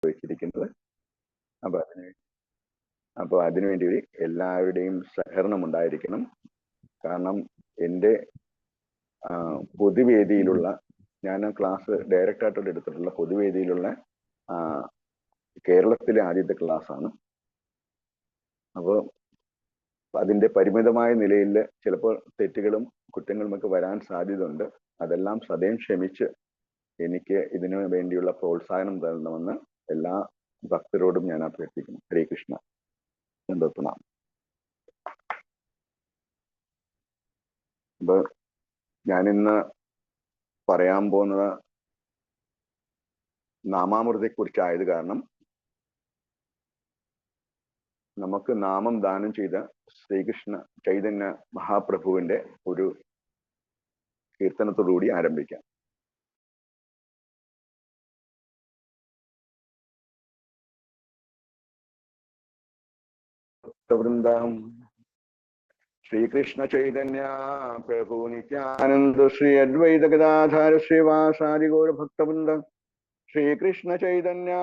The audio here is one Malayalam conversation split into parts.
വെച്ചിരിക്കുന്നത്. അപ്പോൾ അതിനുവേണ്ടി എല്ലാവരുടെയും സഹകരണം ഉണ്ടായിരിക്കണം. കാരണം എൻ്റെ പൊതുവേദിയിലുള്ള, ഞാൻ ക്ലാസ് ഡയറക്റ്റായിട്ട് എടുത്തിട്ടുള്ള പൊതുവേദിയിലുള്ള കേരളത്തിലെ ആദ്യത്തെ ക്ലാസ്സാണ്. അപ്പോൾ അതിൻ്റെ പരിമിതമായ നിലയിൽ ചിലപ്പോൾ തെറ്റുകളും കുറ്റങ്ങളുമൊക്കെ വരാൻ സാധ്യതയുണ്ട്. അതെല്ലാം സദയം ക്ഷമിച്ച് എനിക്ക് ഇതിനു വേണ്ടിയുള്ള പ്രോത്സാഹനം തരണമെന്ന് എല്ലാ ഭക്തരോടും ഞാൻ അഭ്യർത്ഥിക്കുന്നു. ഹരേ കൃഷ്ണ. നിർത്തണം. അപ്പൊ ഞാനിന്ന് പറയാൻ പോകുന്നത് നാമാമൃതയെക്കുറിച്ചായത് കാരണം നമുക്ക് നാമം ദാനം ചെയ്ത ശ്രീകൃഷ്ണ ചൈതന്യ മഹാപ്രഭുവിന്റെ ഒരു കീർത്തനത്തോടുകൂടി ആരംഭിക്കാം. വൃന്ദം ശ്രീകൃഷ്ണ ചൈതന്യ പ്രഭു നിത്യാനന്ദ ശ്രീ അദ്വൈത ഗദാധാര ശ്രീവാസാദി ഗൗര ഭക്തവൃന്ദം. ശ്രീകൃഷ്ണ ചൈതന്യ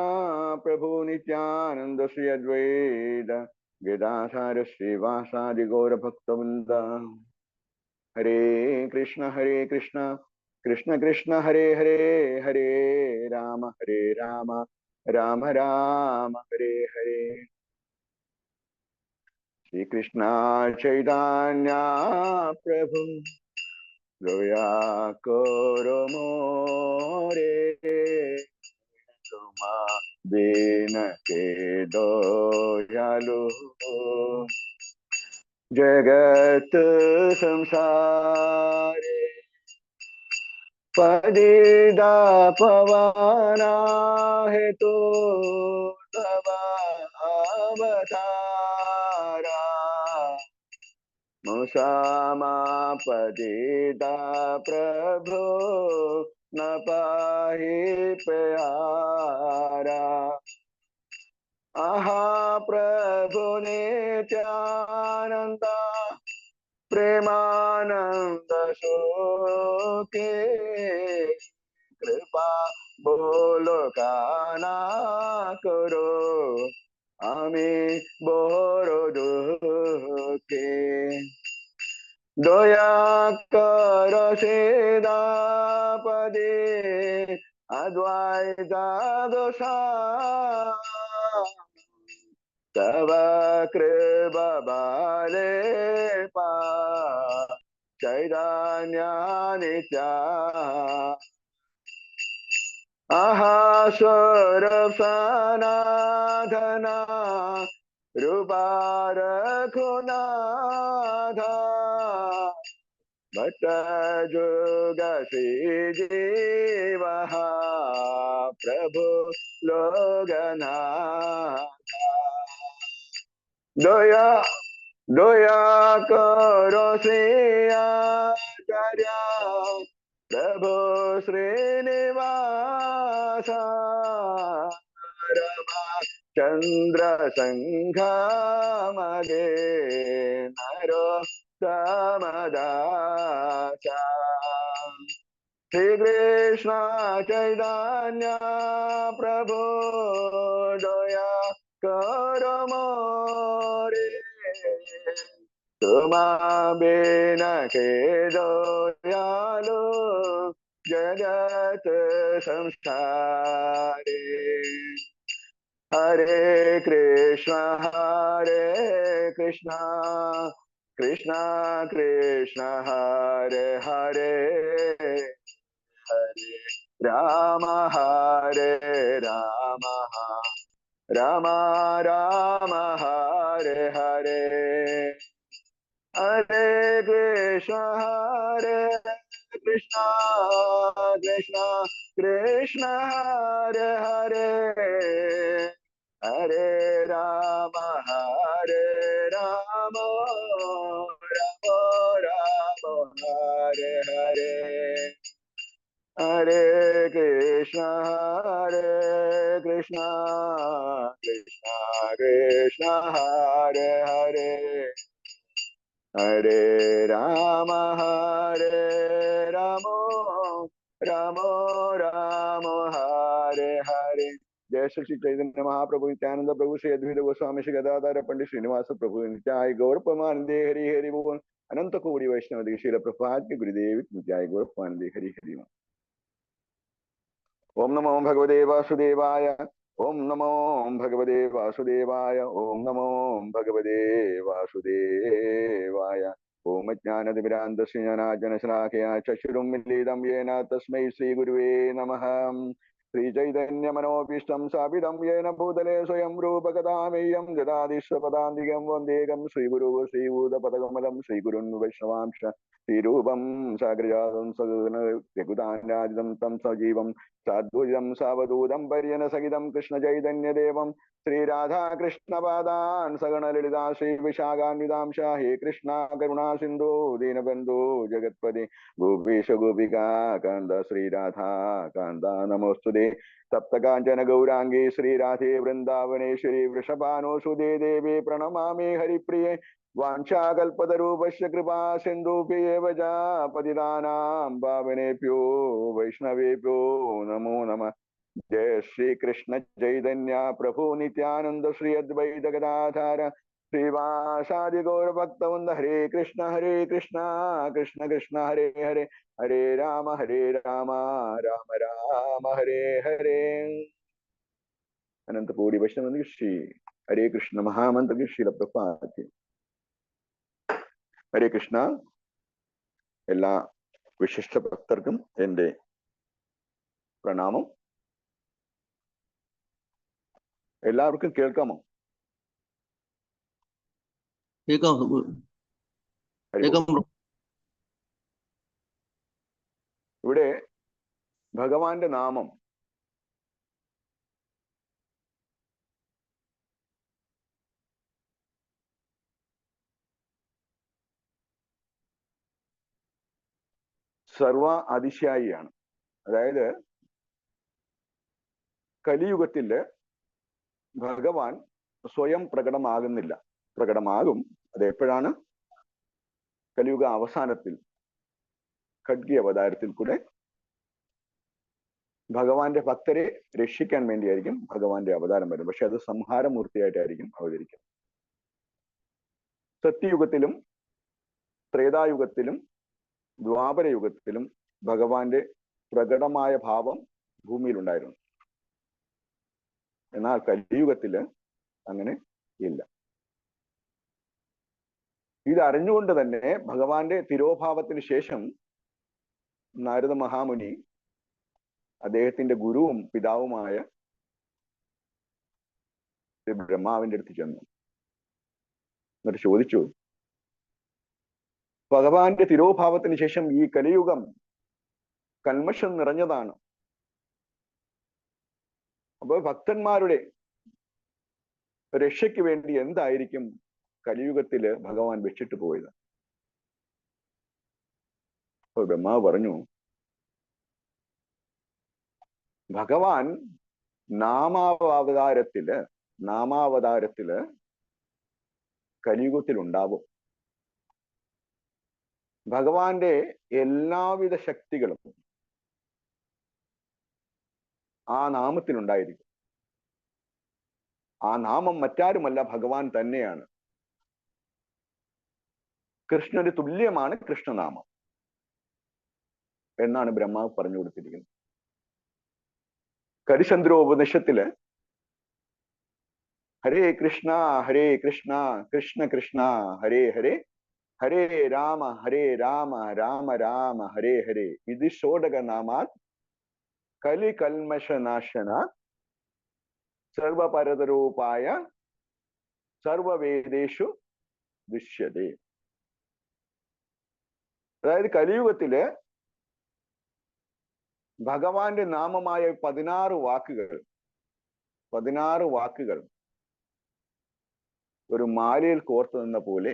പ്രഭു നിത്യാനന്ദ ശ്രീ അദ്വൈത ഗദാധാര ശ്രീവാസാദി ഗൗര ഭക്തവൃന്ദം. ഹരേ കൃഷ്ണ കൃഷ്ണ കൃഷ്ണ ഹരേ ഹരേ, ഹരേ രാമ രാമ രാമ ഹരേ ഹരേ. ശ്രീകൃഷ്ണ ചൈതന്യ പ്രഭു ദയാ കരോ മോരെ, തുമാ बिन के दयालु जगत संसारे, पतिता पावना हेतु तव अवतारा, मुसामा पतिता प्रभु न पाहि प्यारा। आहा प्रभु नित्यानंद प्रेमानंद शोके, कृपा बोलो काना करो आमी बोरो दुखे। दया करो सीतापति अद्वैत दोषा, तव कृपा बाले पा चैतन्य नित्या। आहा स्वरूप सनातना रूपा रघुनाथा, भट्ट जुग श्री जीवा प्रभु लोकनाथा। दया करो श्री आचार्य प्रभु श्रीनिवास, चंद्र संघामगे नरो समदासा। श्री कृष्ण चैतन्य प्रभु दया करो मोरे, तुमा बिन के दयालु जगत संसारे। हरे कृष्ण कृष्ण कृष्ण हरे हरे, हरे राम राम राम हरे हरे। हरे कृष्ण कृष्ण कृष्ण हरे हरे, हरे राम राम राम हरे हरे। हरे कृष्ण कृष्ण कृष्ण हरे हरे, हरे राम राम राम हरे हरे। जय श्री चैतन्य महाप्रभु नित्यानंद प्रभु श्री अद्वैत गोस्वामी श्री गदाधर पंडित श्रीनिवास प्रभु नित्याय गौर परमानंदे हरि हरि बोल। अनंत कोटि वैष्णव शील प्रभुपाद के गुरुदेव नित्याय गौर परमानंदे हरि हरि। ओम नमो भगवते वासुदेवाय। ओम नमो भगवते वासुदेवाय। ओम नमो भगवते वासुदेवाय। ओम ज्ञानतिमिरान्धस्य ज्ञानार्जनशलाकया चक्षुरुन्मीलितं येन तस्मै श्रीगुरुवे नमः। श्रीचैतन्यमनोभीष्टं स्थापितं येन भूतले स्वयं रूपकदामेयं जदादिश्वपदान्तिकं वन्देकं श्रीगुरुः श्रीभूतपदकमलं श्रीगुरुन् वैष्णवांश श्रीरूपं साग्रजातं सगुणादितं तं सजीवं साद्वैतं सावधूतं पर्यनसहितं कृष्णचैतन्यदेवं श्रीराधाकृष्णपादान् सगणललिता श्रीविशाखान्वितांश हे कृष्णा करुणा सिन्धो दीनबन्धो जगत्पते गोपेश गोपिका कान्त श्रीराधा कान्त नमोस्तुते। सप्तकाञ्चन गौरांगी श्रीराधे वृन्दावनेश्वरी वृषभानुसुते देवी प्रणमामि हरिप्रिये। वाञ्छाकल्पतरूपस्य कृपा सिन्धुभ्येव च पतितानां पावनेभ्यो वैष्णवेभ्यो नमो नमः। जय श्री कृष्ण चैतन्य प्रभु नित्यानंद श्री अद्वैत गदाधर श्रीवासादि गौर भक्तवृंद हरे कृष्ण कृष्ण कृष्ण हरे हरे हरे राम राम राम हरे हरे। अनंत कोटि वैष्णव श्री हरे कृष्ण महामंत्र की शील प्रभुपाद की हरे कृष्ण। എല്ലാ വിശിഷ്ട ഭക്തർക്കും എൻ്റെ പ്രണാമം. എല്ലാവർക്കും കേൾക്കാമോ? ഇവിടെ ഭഗവാന്റെ നാമം സർവ അതിശയായിയാണ്. അതായത് കലിയുഗത്തില് ഭഗവാൻ സ്വയം പ്രകടമാകുന്നില്ല. പ്രകടമാകും. അത് എപ്പോഴാണ്? കലിയുഗ അവസാനത്തിൽ ഖഡ്ഗി അവതാരത്തിൽ കൂടെ ഭഗവാന്റെ ഭക്തരെ രക്ഷിക്കാൻ വേണ്ടിയായിരിക്കും ഭഗവാന്റെ അവതാരം വരുന്നത്. പക്ഷെ അത് സംഹാരമൂർത്തിയായിട്ടായിരിക്കും അവതരിക്കുന്നത്. സത്യയുഗത്തിലും ത്രേതായുഗത്തിലും ദ്വാപരയുഗത്തിലും ഭഗവാന്റെ പ്രകടമായ ഭാവം ഭൂമിയിലുണ്ടായിരുന്നു. എന്നാൽ കലിയുഗത്തില് അങ്ങനെ ഇല്ല. ഇതറിഞ്ഞുകൊണ്ട് തന്നെ ഭഗവാന്റെ തിരോഭാവത്തിന് ശേഷം നാരദ മഹാമുനി അദ്ദേഹത്തിന്റെ ഗുരുവും പിതാവുമായ ബ്രഹ്മാവിന്റെ അടുത്ത് ചെന്നു. എന്നിട്ട് ചോദിച്ചു, ഭഗവാന്റെ തിരോഭാവത്തിന് ശേഷം ഈ കലിയുഗം കൽമഷം നിറഞ്ഞതാണ്. അപ്പോൾ ഭക്തന്മാരുടെ രക്ഷയ്ക്ക് വേണ്ടി എന്തായിരിക്കും കലിയുഗത്തില് ഭഗവാൻ വെച്ചിട്ട് പോയത്? അപ്പോൾ ബ്രഹ്മാവ് പറഞ്ഞു, ഭഗവാൻ നാമാവതാരത്തില് കലിയുഗത്തിൽ ഉണ്ടാവും. ഭഗവാന്റെ എല്ലാവിധ ശക്തികളും ആ നാമത്തിലുണ്ടായിരിക്കും. ആ നാമം മറ്റാരുമല്ല, ഭഗവാൻ തന്നെയാണ്. കൃഷ്ണന് തുല്യമാണ് കൃഷ്ണനാമം എന്നാണ് ബ്രഹ്മാവ് പറഞ്ഞു കൊടുത്തിരിക്കുന്നത്. കരിചന്ദ്രോപനിഷത്തില് ഹരേ കൃഷ്ണ കൃഷ്ണ കൃഷ്ണ ഹരേ ഹരേ ഹരേ രാമ രാമ രാമ ഹരേ ഹരേ ഇത് ഷോഡകനാമാത് കലികൽമഷനാശന സർവപരതരൂപായ സർവവേദേഷു ദൃശ്യതേ. അതായത് കലിയുഗത്തില് ഭഗവാന്റെ നാമമായ 16 വാക്കുകൾ ഒരു മാലയിൽ കോർത്തു നിന്ന പോലെ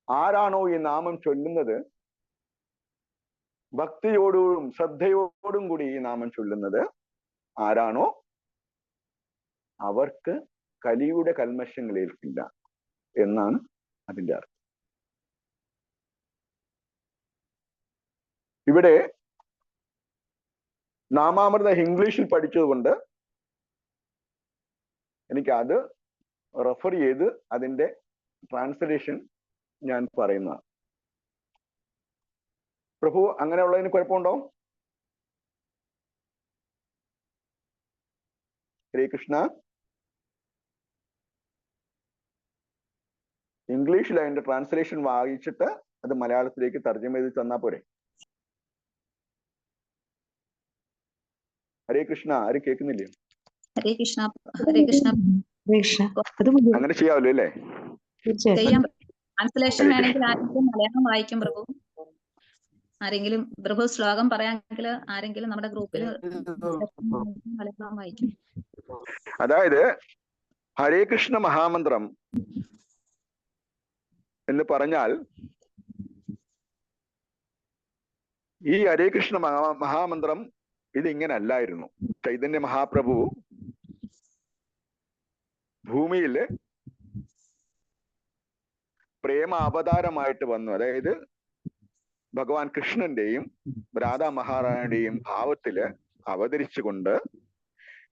ആരാണോ ഈ നാമം ചൊല്ലുന്നത്, ഭക്തിയോടും ശ്രദ്ധയോടും കൂടി ഈ നാമം ചൊല്ലുന്നത് ആരാണോ, അവർക്ക് കലിയുടെ കൽമഷങ്ങൾ ഏൽക്കില്ല എന്നാണ് അതിൻ്റെ അർത്ഥം. ഇവിടെ നാമാമൃതം ഇംഗ്ലീഷിൽ പഠിച്ചതുകൊണ്ട് എനിക്ക് അത് റെഫർ ചെയ്ത് അതിന്റെ ട്രാൻസ്ലേഷൻ ഞാൻ പറയുന്ന. പ്രഭു അങ്ങനെയുള്ളതിന് കുഴപ്പമുണ്ടോ? ഹരേ കൃഷ്ണ. ഇംഗ്ലീഷിൽ അതിന്റെ ട്രാൻസ്ലേഷൻ വായിച്ചിട്ട് അത് മലയാളത്തിലേക്ക് തർജ്ജമ ചെയ്ത് തന്നാ പോരെ? ഹരേ കൃഷ്ണ. ആരും കേൾക്കുന്നില്ലേ? ഹരേ കൃഷ്ണ. ഹരേ കൃഷ്ണ. അങ്ങനെ ചെയ്യാമല്ലോ അല്ലേ? ചെയ്യാം. ട്രാൻസ്ലേഷൻ വേണമെങ്കിൽ ആരെങ്കിലും മലയാളം വായിക്കും പ്രഭു. ആരെങ്കിലും പ്രഭു ശ്ലോകം പറയാമെങ്കിൽ ആരെങ്കിലും നമ്മുടെ ഗ്രൂപ്പിൽ മലയാളം വായിക്കും. അതായത് ഹരേ കൃഷ്ണ മഹാമന്ത്രം എന്ന് പറഞ്ഞാൽ ഈ ഹരേ കൃഷ്ണ മഹാമന്ത്രം ഇതിങ്ങനെ അല്ലായിരുന്നു. ചൈതന്യ മഹാപ്രഭു ഭൂമിയില് പ്രേമ അവതാരമായിട്ട് വന്നു. അതായത് ഭഗവാൻ കൃഷ്ണന്റെയും രാധാ മഹാറാണിയുടെയും ഭാവത്തില് അവതരിച്ചുകൊണ്ട്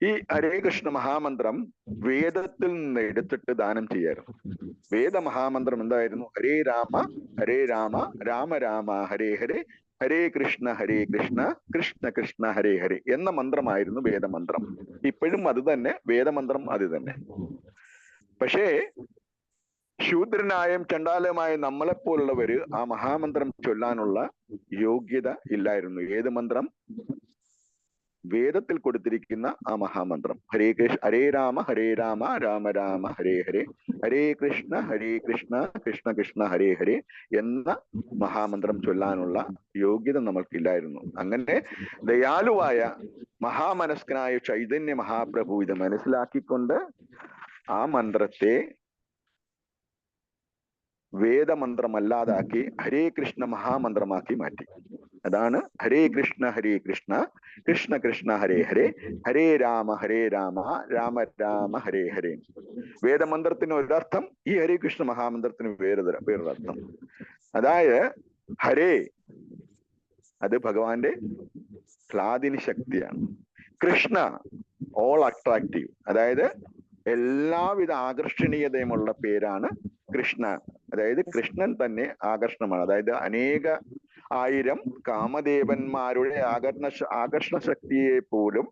ഈ ഹരേ കൃഷ്ണ മഹാമന്ത്രം വേദത്തിൽ നിന്ന് എടുത്തിട്ട് ദാനം ചെയ്യായിരുന്നു. വേദ മഹാമന്ത്രം എന്തായിരുന്നു? ഹരേ രാമ രാമ രാമ ഹരേ ഹരേ, ഹരേ കൃഷ്ണ കൃഷ്ണ കൃഷ്ണ ഹരേ ഹരേ എന്ന മന്ത്രമായിരുന്നു വേദമന്ത്രം. ഇപ്പോഴും അത് തന്നെ, വേദമന്ത്രം അത് തന്നെ. പക്ഷേ ശൂദ്രനായും ചണ്ടാലമായ നമ്മളെപ്പോലുള്ളവര് ആ മഹാമന്ത്രം ചൊല്ലാനുള്ള യോഗ്യത ഇല്ലായിരുന്നു. ഏത് മന്ത്രം? വേദത്തിൽ കൊടുത്തിരിക്കുന്ന ആ മഹാമന്ത്രം. ഹരേ രാമ രാമ രാമ ഹരേ ഹരേ, ഹരേ കൃഷ്ണ കൃഷ്ണ കൃഷ്ണ ഹരേ ഹരേ എന്ന മഹാമന്ത്രം ചൊല്ലാനുള്ള യോഗ്യത നമ്മൾക്കില്ലായിരുന്നു. അങ്ങനെ ദയാലുവായ മഹാമനസ്കനായ ചൈതന്യ മഹാപ്രഭു ഇത് മനസ്സിലാക്കിക്കൊണ്ട് ആ മന്ത്രത്തെ വേദമന്ത്രമല്ലാതാക്കി ഹരേ കൃഷ്ണ മഹാമന്ത്രമാക്കി മാറ്റി. അതാണ് ഹരേ കൃഷ്ണ കൃഷ്ണ കൃഷ്ണ ഹരേ ഹരേ, ഹരേ രാമ രാമ രാമ ഹരേ ഹരേ. വേദമന്ത്രത്തിന് ഒരർത്ഥം, ഈ ഹരേ കൃഷ്ണ മഹാമന്ത്രത്തിന് വേറൊരർത്ഥം. അതായത് ഹരേ അത് ഭഗവാന്റെ സ്വാധീന ശക്തിയാണ്. കൃഷ്ണ ഓൾ അട്രാക്റ്റീവ്, അതായത് എല്ലാവിധ ആകർഷണീയതയുമുള്ള പേരാണ് കൃഷ്ണ. അതായത് കൃഷ്ണൻ തന്നെ ആകർഷണമാണ്. അതായത് അനേക ആയിരം കാമദേവന്മാരുടെ ആകർഷണ ശക്തിയെ പോലും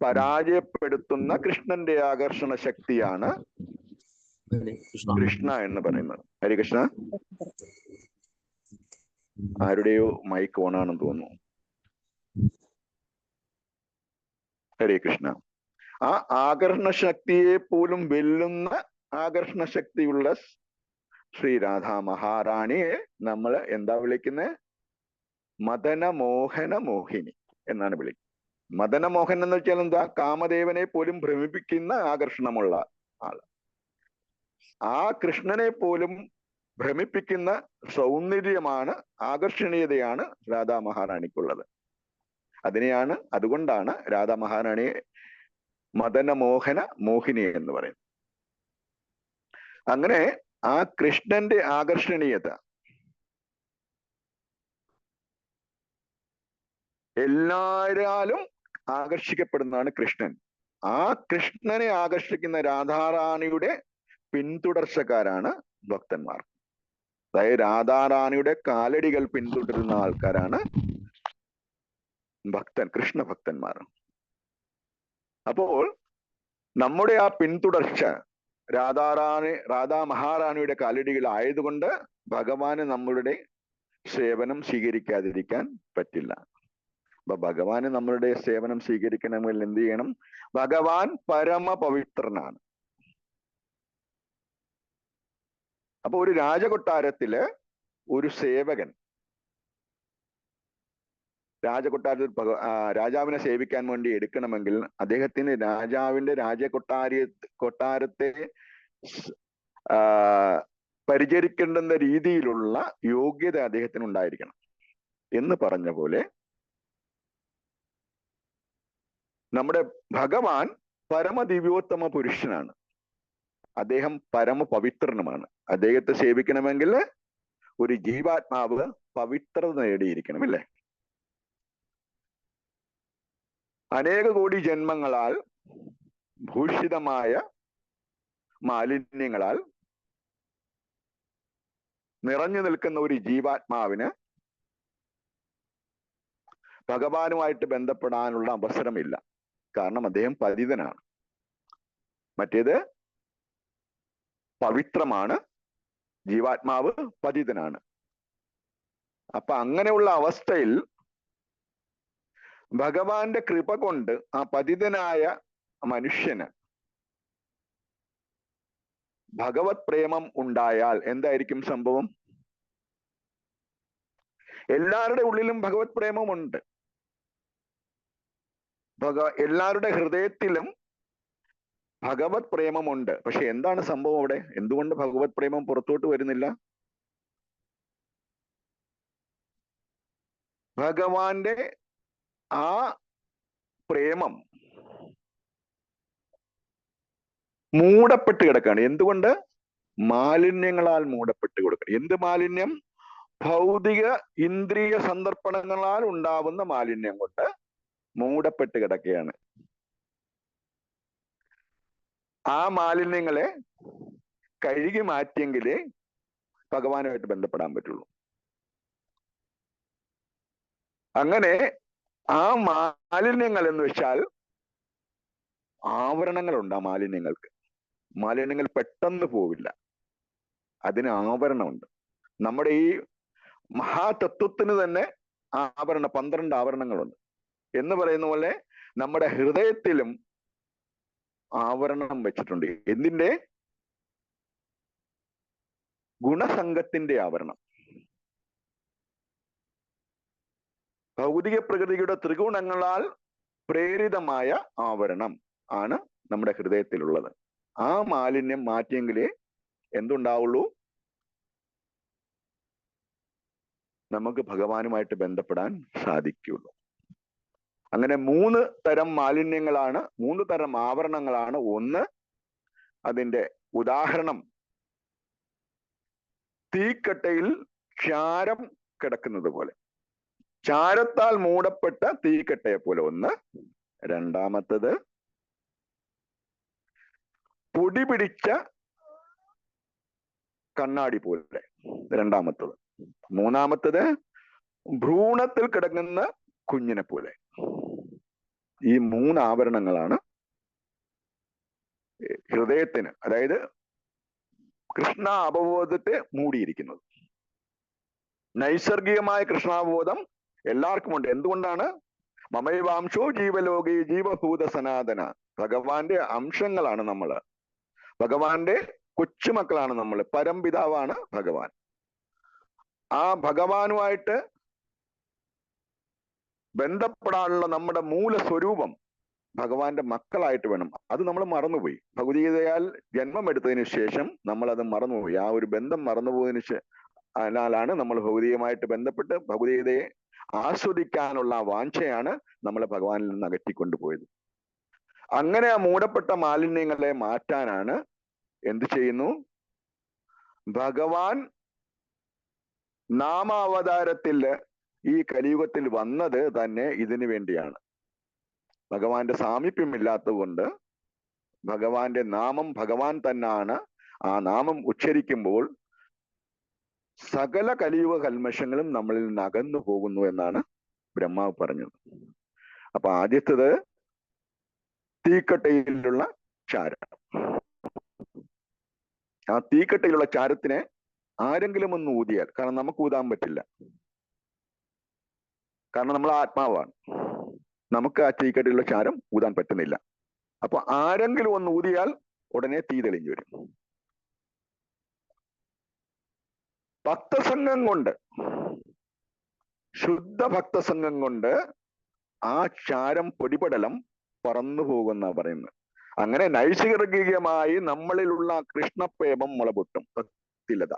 പരാജയപ്പെടുത്തുന്ന കൃഷ്ണന്റെ ആകർഷണ ശക്തിയാണ് കൃഷ്ണ എന്ന് പറയുന്നത്. ഹരികൃഷ്ണ. ആരുടെയോ മൈക്ക് ഓണാണെന്ന് തോന്നുന്നു. ഹരേ കൃഷ്ണ. ആ ആകർഷണ ശക്തിയെ പോലും വെല്ലുന്ന ആകർഷണ ശക്തിയുള്ള ശ്രീ രാധാ മഹാറാണിയെ നമ്മൾ എന്താ വിളിക്കുന്നത്? മദനമോഹന മോഹിനി എന്നാണ് വിളിക്കുന്നത്. മദനമോഹൻ എന്ന് വെച്ചാൽ എന്താ? കാമദേവനെ പോലും ഭ്രമിപ്പിക്കുന്ന ആകർഷണമുള്ള ആള്. ആ കൃഷ്ണനെ പോലും ഭ്രമിപ്പിക്കുന്ന സൗന്ദര്യമാണ്, ആകർഷണീയതയാണ് രാധാ മഹാറാണിക്കുള്ളത്. അതുകൊണ്ടാണ് രാധാ മഹാറാണിയെ മദനമോഹന മോഹിനി എന്ന് പറയുന്നത്. അങ്ങനെ ആ കൃഷ്ണന്റെ ആകർഷണീയത എല്ലാവരാലും ആകർഷിക്കപ്പെടുന്നതാണ് കൃഷ്ണൻ. ആ കൃഷ്ണനെ ആകർഷിക്കുന്ന രാധാറാണിയുടെ പിന്തുടർച്ചക്കാരാണ് ഭക്തന്മാർ. അതായത് രാധാറാണിയുടെ കാലടികൾ പിന്തുടരുന്ന ആൾക്കാരാണ് കൃഷ്ണ ഭക്തന്മാർ. അപ്പോൾ നമ്മുടെ ആ പിന്തുടർച്ച രാധാ മഹാറാണിയുടെ കാലടികൾ ആയതുകൊണ്ട് ഭഗവാന് നമ്മളുടെ സേവനം സ്വീകരിക്കാതിരിക്കാൻ പറ്റില്ല. അപ്പൊ ഭഗവാന് നമ്മളുടെ സേവനം സ്വീകരിക്കണമെങ്കിൽ എന്ത് ചെയ്യണം? ഭഗവാൻ പരമപവിത്രനാണ്. അപ്പൊ ഒരു രാജകൊട്ടാരത്തില് ഒരു സേവകൻ രാജാവിനെ സേവിക്കാൻ വേണ്ടി എടുക്കണമെങ്കിൽ അദ്ദേഹത്തിന് രാജാവിന്റെ കൊട്ടാരത്തെ പരിചരിക്കേണ്ടുന്ന രീതിയിലുള്ള യോഗ്യത അദ്ദേഹത്തിന് ഉണ്ടായിരിക്കണം. എന്ന് പറഞ്ഞ പോലെ നമ്മുടെ ഭഗവാൻ പരമദിവ്യോത്തമ പുരുഷനാണ്. അദ്ദേഹം പരമപവിത്രനുമാണ്. അദ്ദേഹത്തെ സേവിക്കണമെങ്കിൽ ഒരു ജീവാത്മാവ് പവിത്രത നേടിയിരിക്കണം, അല്ലേ? അനേക കോടി ജന്മങ്ങളാൽ ഭൂഷിതമായ മാലിന്യങ്ങളാൽ നിറഞ്ഞു നിൽക്കുന്ന ഒരു ജീവാത്മാവിന് ഭഗവാനുമായിട്ട് ബന്ധപ്പെടാനുള്ള അവസരമില്ല. കാരണം അദ്ദേഹം പതിതനാണ്. മറ്റേത് പവിത്രമാണ്, ജീവാത്മാവ് പതിതനാണ്. അപ്പൊ അങ്ങനെയുള്ള അവസ്ഥയിൽ ഭഗവാന്റെ കൃപ കൊണ്ട് ആ പതിതനായ മനുഷ്യന് ഭഗവത് പ്രേമം ഉണ്ടായാൽ എന്തായിരിക്കും സംഭവം? എല്ലാവരുടെ ഉള്ളിലും ഭഗവത് പ്രേമമുണ്ട്. എല്ലാവരുടെ ഹൃദയത്തിലും ഭഗവത് പ്രേമമുണ്ട്. പക്ഷെ എന്താണ് സംഭവം അവിടെ? എന്തുകൊണ്ട് ഭഗവത് പ്രേമം പുറത്തോട്ട് വരുന്നില്ല? ഭഗവാന്റെ ആ പ്രേമം മൂടപ്പെട്ട് കിടക്കുകയാണ്. എന്തുകൊണ്ട്? മാലിന്യങ്ങളാൽ മൂടപ്പെട്ട് കൊടുക്കണം. എന്ത് മാലിന്യം? ഭൗതിക ഇന്ദ്രിയ സന്ദർപ്പണങ്ങളാൽ ഉണ്ടാവുന്ന മാലിന്യം കൊണ്ട് മൂടപ്പെട്ട് കിടക്കുകയാണ്. ആ മാലിന്യങ്ങളെ കഴുകി മാറ്റിയെങ്കിലേ ഭഗവാനുമായിട്ട് ബന്ധപ്പെടാൻ പറ്റുള്ളൂ. അങ്ങനെ ആ മാലിന്യങ്ങൾ എന്ന് വെച്ചാൽ ആവരണങ്ങളുണ്ട്. ആ മാലിന്യങ്ങൾക്ക് മാലിന്യങ്ങൾ പെട്ടെന്ന് പോവില്ല, അതിന് ആവരണമുണ്ട്. നമ്മുടെ ഈ മഹാതത്വത്തിന് തന്നെ 12 ആവരണങ്ങളുണ്ട് എന്ന് പറയുന്ന പോലെ നമ്മുടെ ഹൃദയത്തിലും ആവരണം വെച്ചിട്ടുണ്ട്. എന്തിന്റെ? ഗുണസംഘത്തിന്റെ ആവരണം. ഭൗതിക പ്രകൃതിയുടെ ത്രിഗുണങ്ങളാൽ പ്രേരിതമായ ആവരണം ആണ് നമ്മുടെ ഹൃദയത്തിലുള്ളത്. ആ മാലിന്യം മാറ്റിയെങ്കിലേ എന്തുണ്ടാവുള്ളൂ? നമുക്ക് ഭഗവാനുമായിട്ട് ബന്ധപ്പെടാൻ സാധിക്കുള്ളൂ. അങ്ങനെ 3 തരം മാലിന്യങ്ങളാണ്, 3 തരം ആവരണങ്ങളാണ്. ഒന്ന്, അതിന്റെ ഉദാഹരണം തീക്കട്ടയിൽ ചാരം കിടക്കുന്നത് പോലെ, ചാരത്താൽ മൂടപ്പെട്ട തീക്കട്ടയെ പോലെ ഒന്ന്. രണ്ടാമത്തത് പൊടി പിടിച്ച കണ്ണാടി പോലെ രണ്ടാമത്തത്. മൂന്നാമത്തത് ഭ്രൂണത്തിൽ കിടക്കുന്ന കുഞ്ഞിനെ പോലെ. ഈ 3 ആവരണങ്ങളാണ് ഹൃദയത്തിന്, അതായത് കൃഷ്ണ അവബോധത്തെ മൂടിയിരിക്കുന്നത്. നൈസർഗികമായ കൃഷ്ണാവബോധം എല്ലാവർക്കും ഉണ്ട്. എന്തുകൊണ്ടാണ്? മമൈവാംശോ ജീവലോകി ജീവഭൂത സനാതന. ഭഗവാന്റെ അംശങ്ങളാണ് നമ്മള്, ഭഗവാന്റെ കൊച്ചുമക്കളാണ് നമ്മൾ. പരംപിതാവാണ് ഭഗവാൻ. ആ ഭഗവാനുമായിട്ട് ബന്ധപ്പെടാനുള്ള നമ്മുടെ മൂലസ്വരൂപം ഭഗവാന്റെ മക്കളായിട്ട് വേണം. അത് നമ്മൾ മറന്നുപോയി. ഭഗവത്ഗീതയാൽ ജന്മമെടുത്തതിന് ശേഷം നമ്മൾ അത് മറന്നുപോയി. ആ ഒരു ബന്ധം മറന്നുപോയതിന് അതിനാലാണ് നമ്മൾ ഭൗതികമായിട്ട് ബന്ധപ്പെട്ട് ഭഗവത്ഗീതയെ ആസ്വദിക്കാനുള്ള വാഞ്ചയാണ് നമ്മളെ ഭഗവാനിൽ നിന്ന് അകറ്റിക്കൊണ്ടുപോയത്. അങ്ങനെ ആ മൂടപ്പെട്ട മാലിന്യങ്ങളെ മാറ്റാനാണ് എന്ത് ചെയ്യുന്നു? ഭഗവാൻ നാമാവതാരത്തിൽ ഈ കലിയുഗത്തിൽ വന്നത് തന്നെ ഇതിനു വേണ്ടിയാണ്. ഭഗവാന്റെ സാമീപ്യമില്ലാത്തത് കൊണ്ട് ഭഗവാന്റെ നാമം ഭഗവാൻ തന്നെയാണ്. ആ നാമം ഉച്ചരിക്കുമ്പോൾ സകല കലിയുഗ കൽമഷങ്ങളും നമ്മളിൽ നിന്ന് അകന്നു പോകുന്നു എന്നാണ് ബ്രഹ്മാവ് പറഞ്ഞത്. അപ്പൊ ആദ്യത്തേത് തീക്കട്ടയിലുള്ള ചാരം. ആ തീക്കട്ടയിലുള്ള ചാരത്തിനെ ആരെങ്കിലും ഒന്ന് ഊതിയാൽ, കാരണം നമുക്ക് ഊതാൻ പറ്റില്ല, കാരണം നമ്മൾ ആത്മാവാണ്, നമുക്ക് ആ തീക്കട്ടയിലുള്ള ചാരം ഊതാൻ പറ്റുന്നില്ല. അപ്പൊ ആരെങ്കിലും ഒന്ന് ഊതിയാൽ ഉടനെ തീ തെളിഞ്ഞു വരും. ഭക്തസംഘം കൊണ്ട്, ശുദ്ധ ഭക്തസംഘം കൊണ്ട് ആ ചാരം പൊടിപടലം പറന്നു പോകുന്ന പറയുന്നത്. അങ്ങനെ നൈസർഗികമായി നമ്മളിലുള്ള കൃഷ്ണപ്രേമം മുളപൊട്ടും. ഭക്തിലത,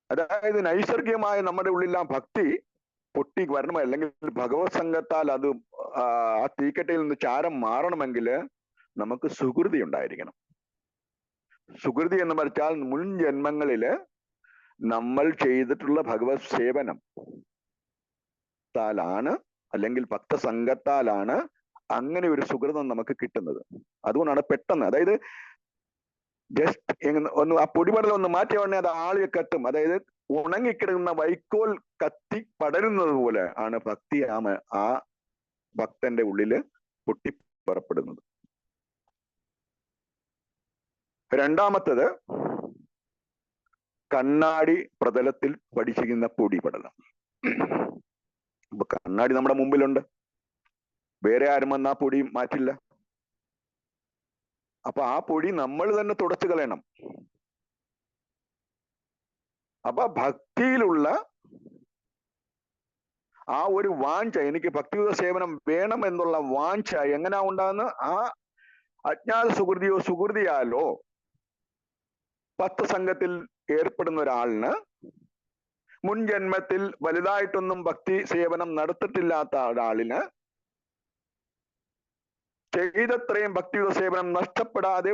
അതായത് നൈസർഗികമായ നമ്മുടെ ഉള്ളിൽ ആ ഭക്തി പൊട്ടി വരണം. അല്ലെങ്കിൽ ഭഗവത് സംഘത്താൽ അത് ആ തീക്കട്ടയിൽ നിന്ന് ചാരം മാറണമെങ്കിൽ നമുക്ക് സുകൃതി ഉണ്ടായിരിക്കണം. സുകൃതി എന്ന് പറഞ്ഞാൽ മുൻ ജന്മങ്ങളില് നമ്മൾ ചെയ്തിട്ടുള്ള ഭഗവത് സേവനം, അനുഷ്ഠാനത്താലാണ് അല്ലെങ്കിൽ ഭക്തസംഘത്താലാണ് അങ്ങനെ ഒരു സുഹൃതം നമുക്ക് കിട്ടുന്നത്. അതുകൊണ്ടാണ് പെട്ടെന്ന്, അതായത് ജസ്റ്റ് ഒന്ന് ആ പൊടിപടലം ഒന്ന് മാറ്റിയ ഉടനെ അത് ആളിയെ കത്തും. അതായത് ഉണങ്ങിക്കിടക്കുന്ന വൈക്കോൽ കത്തി പടരുന്നത് പോലെ ആണ് ഭക്തി ആ ഭക്തന്റെ ഉള്ളില് പൊട്ടിപ്പുറപ്പെടുന്നത്. രണ്ടാമത്തത് കണ്ണാടി പ്രതലത്തിൽ പഠിച്ചിരിക്കുന്ന പൊടിപടലം. അപ്പൊ കണ്ണാടി നമ്മുടെ മുമ്പിലുണ്ട്, വേറെ ആരും വന്ന് ആ പൊടി മാറ്റില്ല. അപ്പൊ ആ പൊടി നമ്മൾ തന്നെ തുടച്ചു കളയണം. അപ്പൊ ഭക്തിയിലുള്ള ആ ഒരു വാഞ്ച, എനിക്ക് ഭക്തിയുത സേവനം വേണം എന്നുള്ള വാഞ്ച എങ്ങനെയാ ഉണ്ടാകുന്ന? ആ അജ്ഞാത സുഹൃതിയോ സുഹൃതിയാലോ ഭക്തസംഘത്തിൽ ഏർപ്പെടുന്ന ഒരാളിന് മുൻ ജന്മത്തിൽ വലുതായിട്ടൊന്നും ഭക്തി സേവനം നടത്തിയിട്ടില്ലാത്ത ഒരാളിന് ചെയ്തത്രയും ഭക്തിയുത സേവനം നഷ്ടപ്പെടാതെ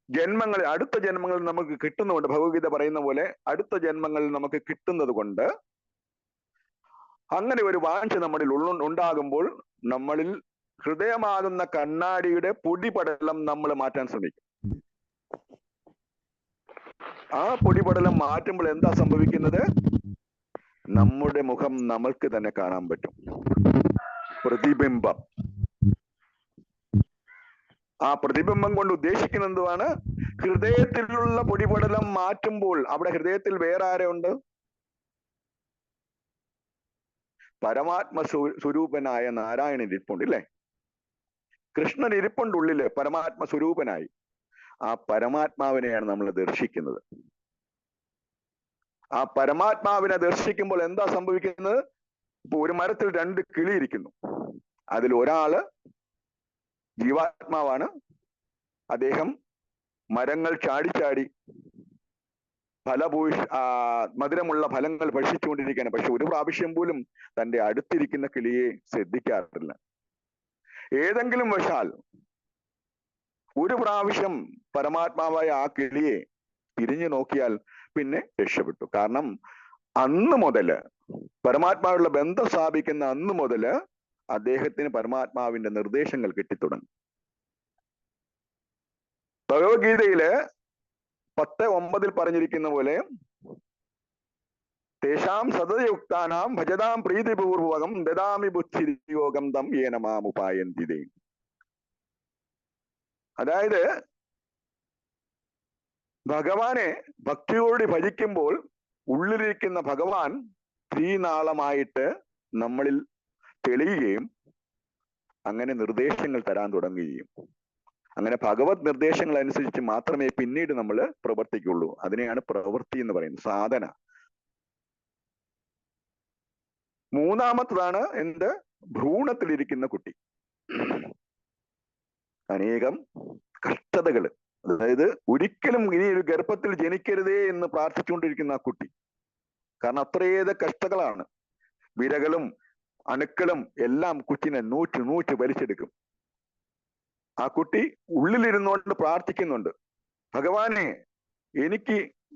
ജന്മങ്ങളിൽ, അടുത്ത ജന്മങ്ങളിൽ നമുക്ക് കിട്ടുന്നുണ്ട്. ഭഗവത്ഗീത പറയുന്ന പോലെ അടുത്ത ജന്മങ്ങളിൽ നമുക്ക് കിട്ടുന്നത് കൊണ്ട് അങ്ങനെ ഒരു വാഞ്ച നമ്മളിൽ ഉണ്ടാകുമ്പോൾ നമ്മളിൽ ഹൃദയമാകുന്ന കണ്ണാടിയുടെ പൊടിപടലം നമ്മൾ മാറ്റാൻ ശ്രമിക്കും. ആ പൊടിപടലം മാറ്റുമ്പോൾ എന്താ സംഭവിക്കുന്നത്? നമ്മുടെ മുഖം നമ്മൾക്ക് തന്നെ കാണാൻ പറ്റും. പ്രതിബിംബം. ആ പ്രതിബിംബം കൊണ്ട് ഉദ്ദേശിക്കുന്നത് എന്തുവാണ്? ഹൃദയത്തിലുള്ള പൊടിപടലം മാറ്റുമ്പോൾ അവിടെ ഹൃദയത്തിൽ വേറെ ആരുണ്ട്? പരമാത്മ സ്വരൂപനായ നാരായണൻ ഇരിപ്പുണ്ട്, ഇല്ലേ? കൃഷ്ണൻ ഇരിപ്പുണ്ട് ഉള്ളില്, പരമാത്മ സ്വരൂപനായി. ആ പരമാത്മാവിനെയാണ് നമ്മൾ ദർശിക്കുന്നത്. ആ പരമാത്മാവിനെ ദർശിക്കുമ്പോൾ എന്താ സംഭവിക്കുന്നത്? ഇപ്പൊ ഒരു മരത്തിൽ രണ്ട് കിളി ഇരിക്കുന്നു. അതിൽ ഒരാള് ജീവാത്മാവാണ്. അദ്ദേഹം മരങ്ങൾ ചാടി ചാടി മധുരമുള്ള ഫലങ്ങൾ ഭക്ഷിച്ചുകൊണ്ടിരിക്കുകയാണ്. പക്ഷെ ഒരു പ്രാവശ്യം പോലും തന്റെ അടുത്തിരിക്കുന്ന കിളിയെ ശ്രദ്ധിക്കാറില്ല. ഏതെങ്കിലും വശാൽ ഒരു പ്രാവശ്യം പരമാത്മാവായ ആ കിളിയെ തിരിഞ്ഞു നോക്കിയാൽ പിന്നെ രക്ഷപ്പെട്ടു. കാരണം അന്ന് മുതല്, പരമാത്മാവുള്ള ബന്ധം സ്ഥാപിക്കുന്ന അന്ന് മുതല് അദ്ദേഹത്തിന് പരമാത്മാവിന്റെ നിർദ്ദേശങ്ങൾ കിട്ടിത്തുടങ്ങി. ഭഗവത്ഗീതയില് 10:9 പറഞ്ഞിരിക്കുന്ന പോലെ തേഷാം സതതയുക്താനാം ഭജതാം പ്രീതിപൂർവകം ദദാമി ബുദ്ധിയോഗം തം യേന മാമുപായന്തി. അതായത് ഭഗവാനെ ഭക്തിയോടെ ഭജിക്കുമ്പോൾ ഉള്ളിലിരിക്കുന്ന ഭഗവാൻ തീനാളമായിട്ട് നമ്മളിൽ തെളിയുകയും അങ്ങനെ നിർദ്ദേശങ്ങൾ തരാൻ തുടങ്ങുകയും, അങ്ങനെ ഭഗവത് നിർദ്ദേശങ്ങൾ അനുസരിച്ച് മാത്രമേ പിന്നീട് നമ്മൾ പ്രവർത്തിക്കുള്ളൂ. അതിനെയാണ് പ്രവൃത്തി എന്ന് പറയുന്നത്, സാധന. മൂന്നാമത്തതാണ് എന്ത്? ഭ്രൂണത്തിലിരിക്കുന്ന കുട്ടി. അനേകം കഷ്ടതകള്, അതായത് ഒരിക്കലും ഇനി ഒരു ഗർഭത്തിൽ ജനിക്കരുതേ എന്ന് പ്രാർത്ഥിച്ചുകൊണ്ടിരിക്കുന്ന ആ കുട്ടി. കാരണം അത്രയേറെ കഷ്ടങ്ങളാണ്. വിരകളും അണുക്കളും എല്ലാം കുച്ചിനെ നൂറ്റ് വലിച്ചെടുക്കും. ആ കുട്ടി ഉള്ളിലിരുന്നുകൊണ്ട് പ്രാർത്ഥിക്കുന്നുണ്ട്, ഭഗവാനെ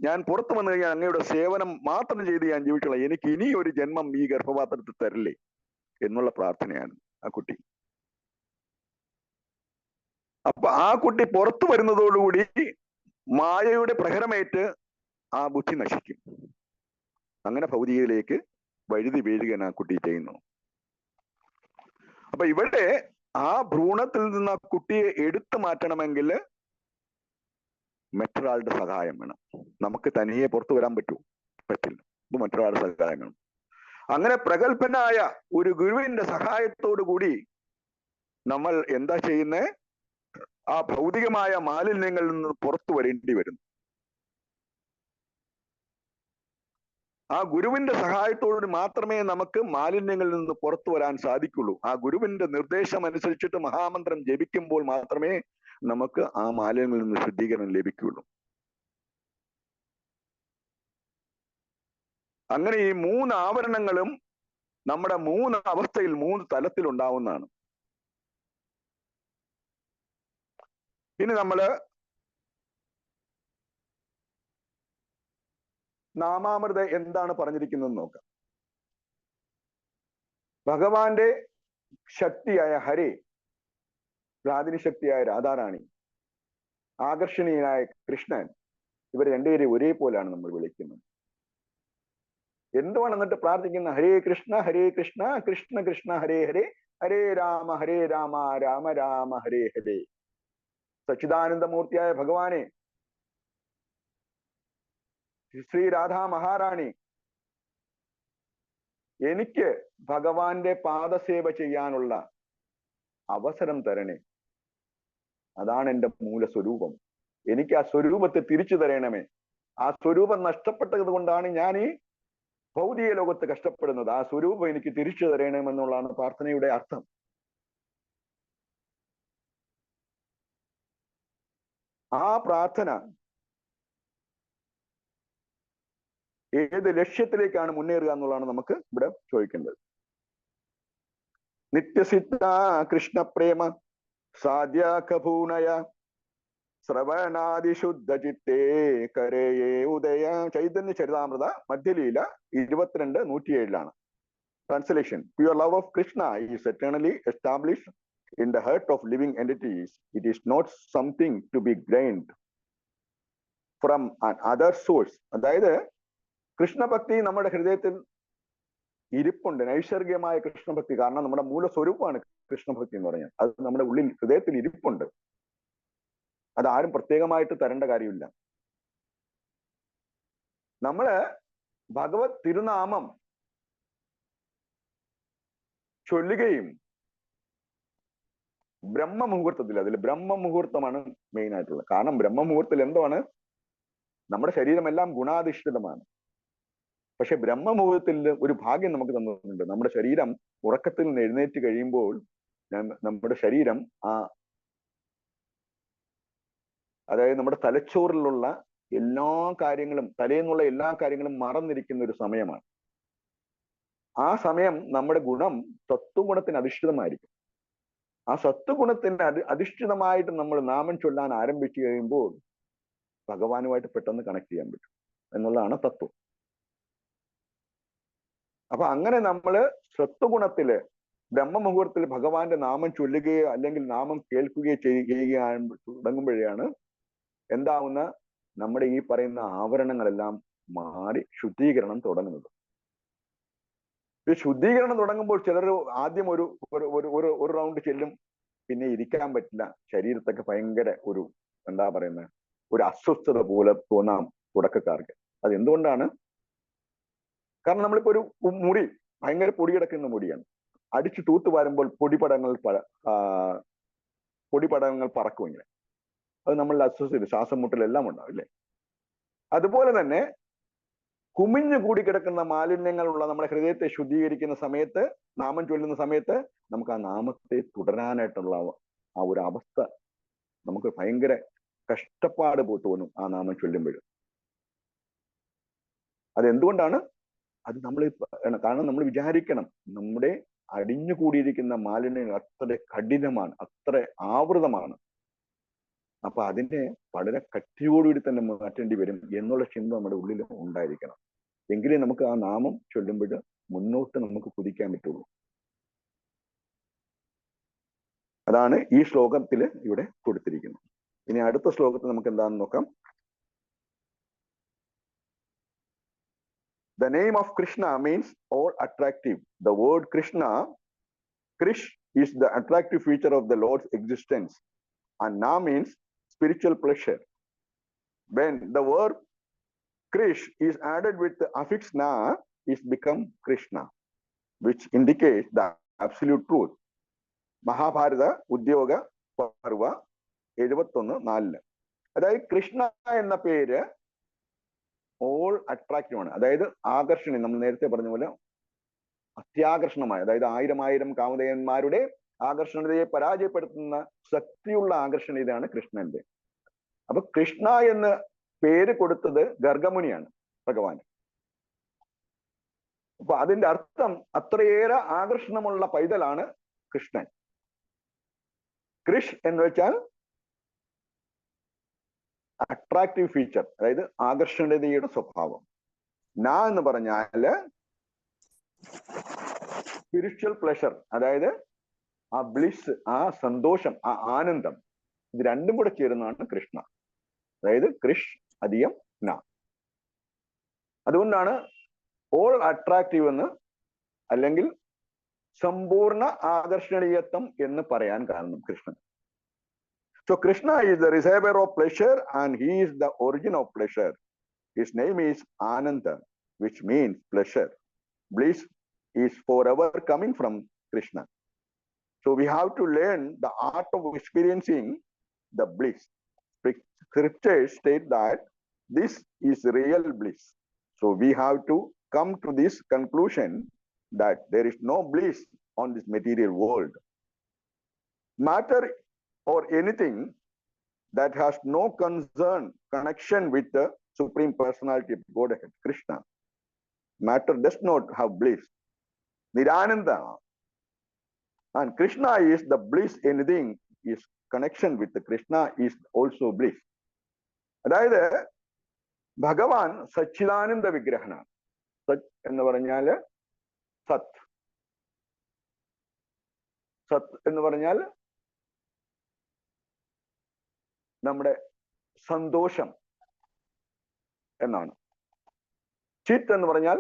ഞാൻ പുറത്തു വന്നു കഴിഞ്ഞാൽ അങ്ങയുടെ സേവനം മാത്രം ചെയ്ത് ഞാൻ ജീവിച്ചോളാം, എനിക്ക് ഇനി ഒരു ജന്മം ഈ ഗർഭപാത്രത്തിൽ തരില്ലേ എന്നുള്ള പ്രാർത്ഥനയാണ് ആ കുട്ടി. അപ്പൊ ആ കുട്ടി പുറത്തു വരുന്നതോടുകൂടി മായയുടെ പ്രഹരമേറ്റ് ആ ബുദ്ധി നശിക്കും. അങ്ങനെ ഭൗതികയിലേക്ക് വഴുതി വീഴുകയാണ് ആ കുട്ടി ചെയ്യുന്നു. അപ്പൊ ഇവിടെ ആ ഭ്രൂണത്തിൽ നിന്ന് ആ കുട്ടിയെ എടുത്തു മാറ്റണമെങ്കിൽ മറ്റൊരാളുടെ സഹായം വേണം. നമുക്ക് തനിയെ പുറത്തു വരാൻ പറ്റില്ല. ഇത് മറ്റൊരാളുടെ സഹായം വേണം. അങ്ങനെ പ്രഗത്ഭനായ ഒരു ഗുരുവിന്റെ സഹായത്തോടു കൂടി നമ്മൾ എന്താ ചെയ്യുന്നത്? ആ ഭൗതികമായ മാലിന്യങ്ങളിൽ നിന്ന് പുറത്തു വരേണ്ടി വരുന്നു. ആ ഗുരുവിന്റെ സഹായത്തോട് മാത്രമേ നമുക്ക് മാലിന്യങ്ങളിൽ നിന്ന് പുറത്തു വരാൻ സാധിക്കുള്ളൂ. ആ ഗുരുവിന്റെ നിർദ്ദേശം അനുസരിച്ചിട്ട് മഹാമന്ത്രം ജപിക്കുമ്പോൾ മാത്രമേ നമുക്ക് ആ മാലിന്യങ്ങളിൽ നിന്ന് ശുദ്ധീകരണം ലഭിക്കുകയുള്ളൂ. അങ്ങനെ ഈ 3 ആവരണങ്ങളും നമ്മുടെ 3 അവസ്ഥയിൽ 3 തലത്തിൽ ഉണ്ടാവുന്നതാണ്. ഇനി നമ്മള് നാമാമൃത എന്താണ് പറഞ്ഞിരിക്കുന്നത് നോക്കാം. ഭഗവാന്റെ ശക്തിയായ ഹരേ, പ്രാതിനിധ്യ ശക്തിയായ രാധാറാണി, ആകർഷണീയനായ കൃഷ്ണൻ, ഇവർ രണ്ടുപേരെയും ഒരേപോലെയാണ് നമ്മൾ വിളിക്കുന്നത്. എന്തുവാണ് എന്നിട്ട് പ്രാർത്ഥിക്കുന്ന? ഹരേ കൃഷ്ണ കൃഷ്ണ കൃഷ്ണ ഹരേ ഹരേ, ഹരേ രാമ രാമ രാമ ഹരേ ഹരേ. സച്ചിദാനന്ദമൂർത്തിയായ ഭഗവാനെ, ശ്രീ രാധാ മഹാറാണി, എനിക്ക് ഭഗവാന്റെ പാദസേവ ചെയ്യാനുള്ള അവസരം തരണേ. അതാണ് എൻ്റെ മൂലസ്വരൂപം. എനിക്ക് ആ സ്വരൂപത്തെ തിരിച്ചു തരണമേ. ആ സ്വരൂപം നഷ്ടപ്പെട്ടത് കൊണ്ടാണ് ഞാൻ ഈ ഭൗതിക ലോകത്ത് കഷ്ടപ്പെടുന്നത്. ആ സ്വരൂപം എനിക്ക് തിരിച്ചു തരണമെന്നുള്ളതാണ് പ്രാർത്ഥനയുടെ അർത്ഥം. ആ പ്രാർത്ഥന ഏത് ലക്ഷ്യത്തിലേക്കാണ് മുന്നേറുക എന്നുള്ളതാണ് നമുക്ക് ഇവിടെ ചോദിക്കേണ്ടത്. നിത്യസിദ്ധ കൃഷ്ണപ്രേമ സാധ്യാഖഭൂനയ ശ്രവണാദിശുദ്ധ ചിത്തേ കരയേ ഉദയ. Chaitanya Charitamrita Madhya Lila 22:107 translation. Pure love of Krishna is eternally established in the heart of living entities. It is not something to be gained from another source. അതായത് കൃഷ്ണഭക്തി നമ്മുടെ ഹൃദയത്തിൽ ഇരിപ്പുണ്ട്, നൈസർഗികമായ കൃഷ്ണഭക്തി. കാരണം നമ്മുടെ മൂലസ്വരൂപമാണ് കൃഷ്ണഭക്തി എന്ന് പറഞ്ഞാൽ. അത് നമ്മുടെ ഉള്ളിൽ ഹൃദയത്തിൽ ഇരിപ്പുണ്ട്. അതാരും പ്രത്യേകമായിട്ട് തരേണ്ട കാര്യമില്ല. നമ്മള് ഭഗവത് തിരുനാമം ചൊല്ലുകയും ബ്രഹ്മമുഹൂർത്തത്തിൽ, അതിൽ ബ്രഹ്മമുഹൂർത്തമാണ് മെയിൻ ആയിട്ടുള്ളത്. കാരണം ബ്രഹ്മമുഹൂർത്തത്തിൽ എന്താണ്? നമ്മുടെ ശരീരമെല്ലാം ഗുണാധിഷ്ഠിതമാണ്. പക്ഷെ ബ്രഹ്മമുഹൂർത്തത്തിൽ ഒരു ഭാഗ്യം നമുക്ക് തന്നിട്ടുണ്ട്. നമ്മുടെ ശരീരം ഉറക്കത്തിൽ നിന്ന് എഴുന്നേറ്റ് കഴിയുമ്പോൾ നമ്മുടെ ശരീരം അതായത് നമ്മുടെ തലച്ചോറിലുള്ള എല്ലാ കാര്യങ്ങളും, തലേന്നുള്ള എല്ലാ കാര്യങ്ങളും മറന്നിരിക്കുന്ന ഒരു സമയമാണ്. ആ സമയം നമ്മുടെ ഗുണം സത്വഗുണത്തിന് അധിഷ്ഠിതമായിരിക്കും. ആ സത്വഗുണത്തിന് അധിഷ്ഠിതമായിട്ട് നമ്മൾ നാമം ചൊല്ലാൻ ആരംഭിച്ചു കഴിയുമ്പോൾ ഭഗവാനുമായിട്ട് പെട്ടെന്ന് കണക്ട് ചെയ്യാൻ പറ്റും എന്നുള്ളതാണ് തത്വം. അപ്പൊ അങ്ങനെ നമ്മള് സത്വഗുണത്തില് ബ്രഹ്മമുഹൂർത്തത്തിൽ ഭഗവാന്റെ നാമം ചൊല്ലുകയോ അല്ലെങ്കിൽ നാമം കേൾക്കുകയോ ചെയ്യുകയോ തുടങ്ങുമ്പോഴാണ് എന്താവുന്ന നമ്മുടെ ഈ പറയുന്ന ആവരണങ്ങളെല്ലാം മാറി ശുദ്ധീകരണം തുടങ്ങുന്നത്. ഈ ശുദ്ധീകരണം തുടങ്ങുമ്പോൾ ചിലർ ആദ്യം ഒരു റൗണ്ട് ചെല്ലും, പിന്നെ ഇരിക്കാൻ പറ്റില്ല, ശരീരത്തൊക്കെ ഭയങ്കര എന്താ പറയുന്നത്, ഒരു അസ്വസ്ഥത പോലെ തോന്നാം തുടക്കക്കാർക്ക്. അത് എന്തുകൊണ്ടാണ്? കാരണം നമ്മളിപ്പോ ഒരു മുറി, ഭയങ്കര പൊടി കിടക്കുന്ന മുറിയാണ്, അടിച്ചു തൂത്ത് വരുമ്പോൾ പൊടിപടങ്ങൾ പറക്കും ഇങ്ങനെ. അത് നമ്മളുടെ അസ്വസ്ഥത, ശ്വാസം മുട്ടലെല്ലാം ഉണ്ടാവും അല്ലേ? അതുപോലെ തന്നെ കുമിഞ്ഞു കൂടി കിടക്കുന്ന മാലിന്യങ്ങളുള്ള നമ്മുടെ ഹൃദയത്തെ ശുദ്ധീകരിക്കുന്ന സമയത്ത്, നാമം ചൊല്ലുന്ന സമയത്ത് നമുക്ക് ആ നാമത്തെ തുടരാനായിട്ടുള്ള ആ ഒരു അവസ്ഥ നമുക്ക് ഭയങ്കര കഷ്ടപ്പാട് തോന്നും ആ നാമം ചൊല്ലുമ്പോഴും. അതെന്തുകൊണ്ടാണ്? അത് കാരണം നമ്മൾ വിചാരിക്കണം, നമ്മുടെ അടിഞ്ഞുകൂടിയിരിക്കുന്ന മാലിന്യങ്ങൾ അത്ര കഠിനമാണ്, അത്ര ആവൃതമാണ്. അപ്പൊ അതിനെ വളരെ കട്ടിയോടുകൂടി തന്നെ മാറ്റേണ്ടി വരും എന്നുള്ള ചിന്ത നമ്മുടെ ഉള്ളിൽ ഉണ്ടായിരിക്കണം. എങ്കിലേ നമുക്ക് ആ നാമം ചൊല്ലുമ്പോൾ മുന്നോട്ട് നമുക്ക് കുതിക്കാൻ പറ്റുള്ളൂ. അതാണ് ഈ ശ്ലോകത്തിൽ ഇവിടെ കൊടുത്തിരിക്കുന്നത്. ഇനി അടുത്ത ശ്ലോകത്തിൽ നമുക്ക് എന്താണെന്ന് നോക്കാം. The name of Krishna means all attractive. The word Krishna, Krish, is the attractive feature of the Lord's existence, and Na means spiritual pleasure. When the word Krish is added with the affix Na, it becomes Krishna, which indicates the absolute truth. Mahabharata ഉദ്യോഗ പർവ 71:4. അതായത് കൃഷ്ണ എന്ന പേര് ഓൾ അട്രാക്റ്റീവ് ആണ്. അതായത് ആകർഷണീയം, നമ്മൾ നേരത്തെ പറഞ്ഞ പോലെ അത്യാകർഷണമായ, അതായത് 1000 കാമദേവന്മാരുടെ ആകർഷണീയതയെ പരാജയപ്പെടുത്തുന്ന ശക്തിയുള്ള ആകർഷണീയതയാണ് കൃഷ്ണന്റെ. അപ്പൊ കൃഷ്ണ എന്ന് പേര് കൊടുത്തത് ഗർഗമുനിയാണ് ഭഗവാൻ. അപ്പൊ അതിന്റെ അർത്ഥം അത്രയേറെ ആകർഷണമുള്ള പൈതലാണ് കൃഷ്ണൻ. കൃഷ് എന്ന് വെച്ചാൽ അട്രാക്റ്റീവ് ഫീച്ചർ, അതായത് ആകർഷണീയതയുടെ സ്വഭാവം. ന എന്ന് പറഞ്ഞാല് സ്പിരിച്വൽ പ്ലഷർ, അതായത് ആ ബ്ലിസ്, ആ സന്തോഷം, ആ ആനന്ദം, ഇത് രണ്ടും കൂടെ ചേരുന്നതാണ് കൃഷ്ണ. അതായത് കൃഷ് അധികം ന. അതുകൊണ്ടാണ് ഓൾ അട്രാക്റ്റീവ് എന്ന്, അല്ലെങ്കിൽ സമ്പൂർണ്ണ ആകർഷണീയത്വം എന്ന് പറയാൻ കാരണം Krishnan. So Krishna is the receiver of pleasure and he is the origin of pleasure. His name is Ananda, which means pleasure. Bliss is forever coming from Krishna. So we have to learn the art of experiencing the bliss. Scriptures state that this is real bliss. So we have to come to this conclusion that there is no bliss on this material world. Matter or anything that has no connection with the Supreme Personality of Godhead, Krishna. Matter does not have bliss. Nirananda. And Krishna is the bliss. Anything is connection with the Krishna is also bliss. അതായത് ഭഗവാൻ സച്ചിദാനന്ദ വിഗ്രഹനാണ്. സത് എന്ന് പറഞ്ഞാൽ സത്. സത് എന്ന് പറഞ്ഞാൽ നമ്മുടെ സന്തോഷം എന്നാണ്. ചിത്ത് എന്ന് പറഞ്ഞാൽ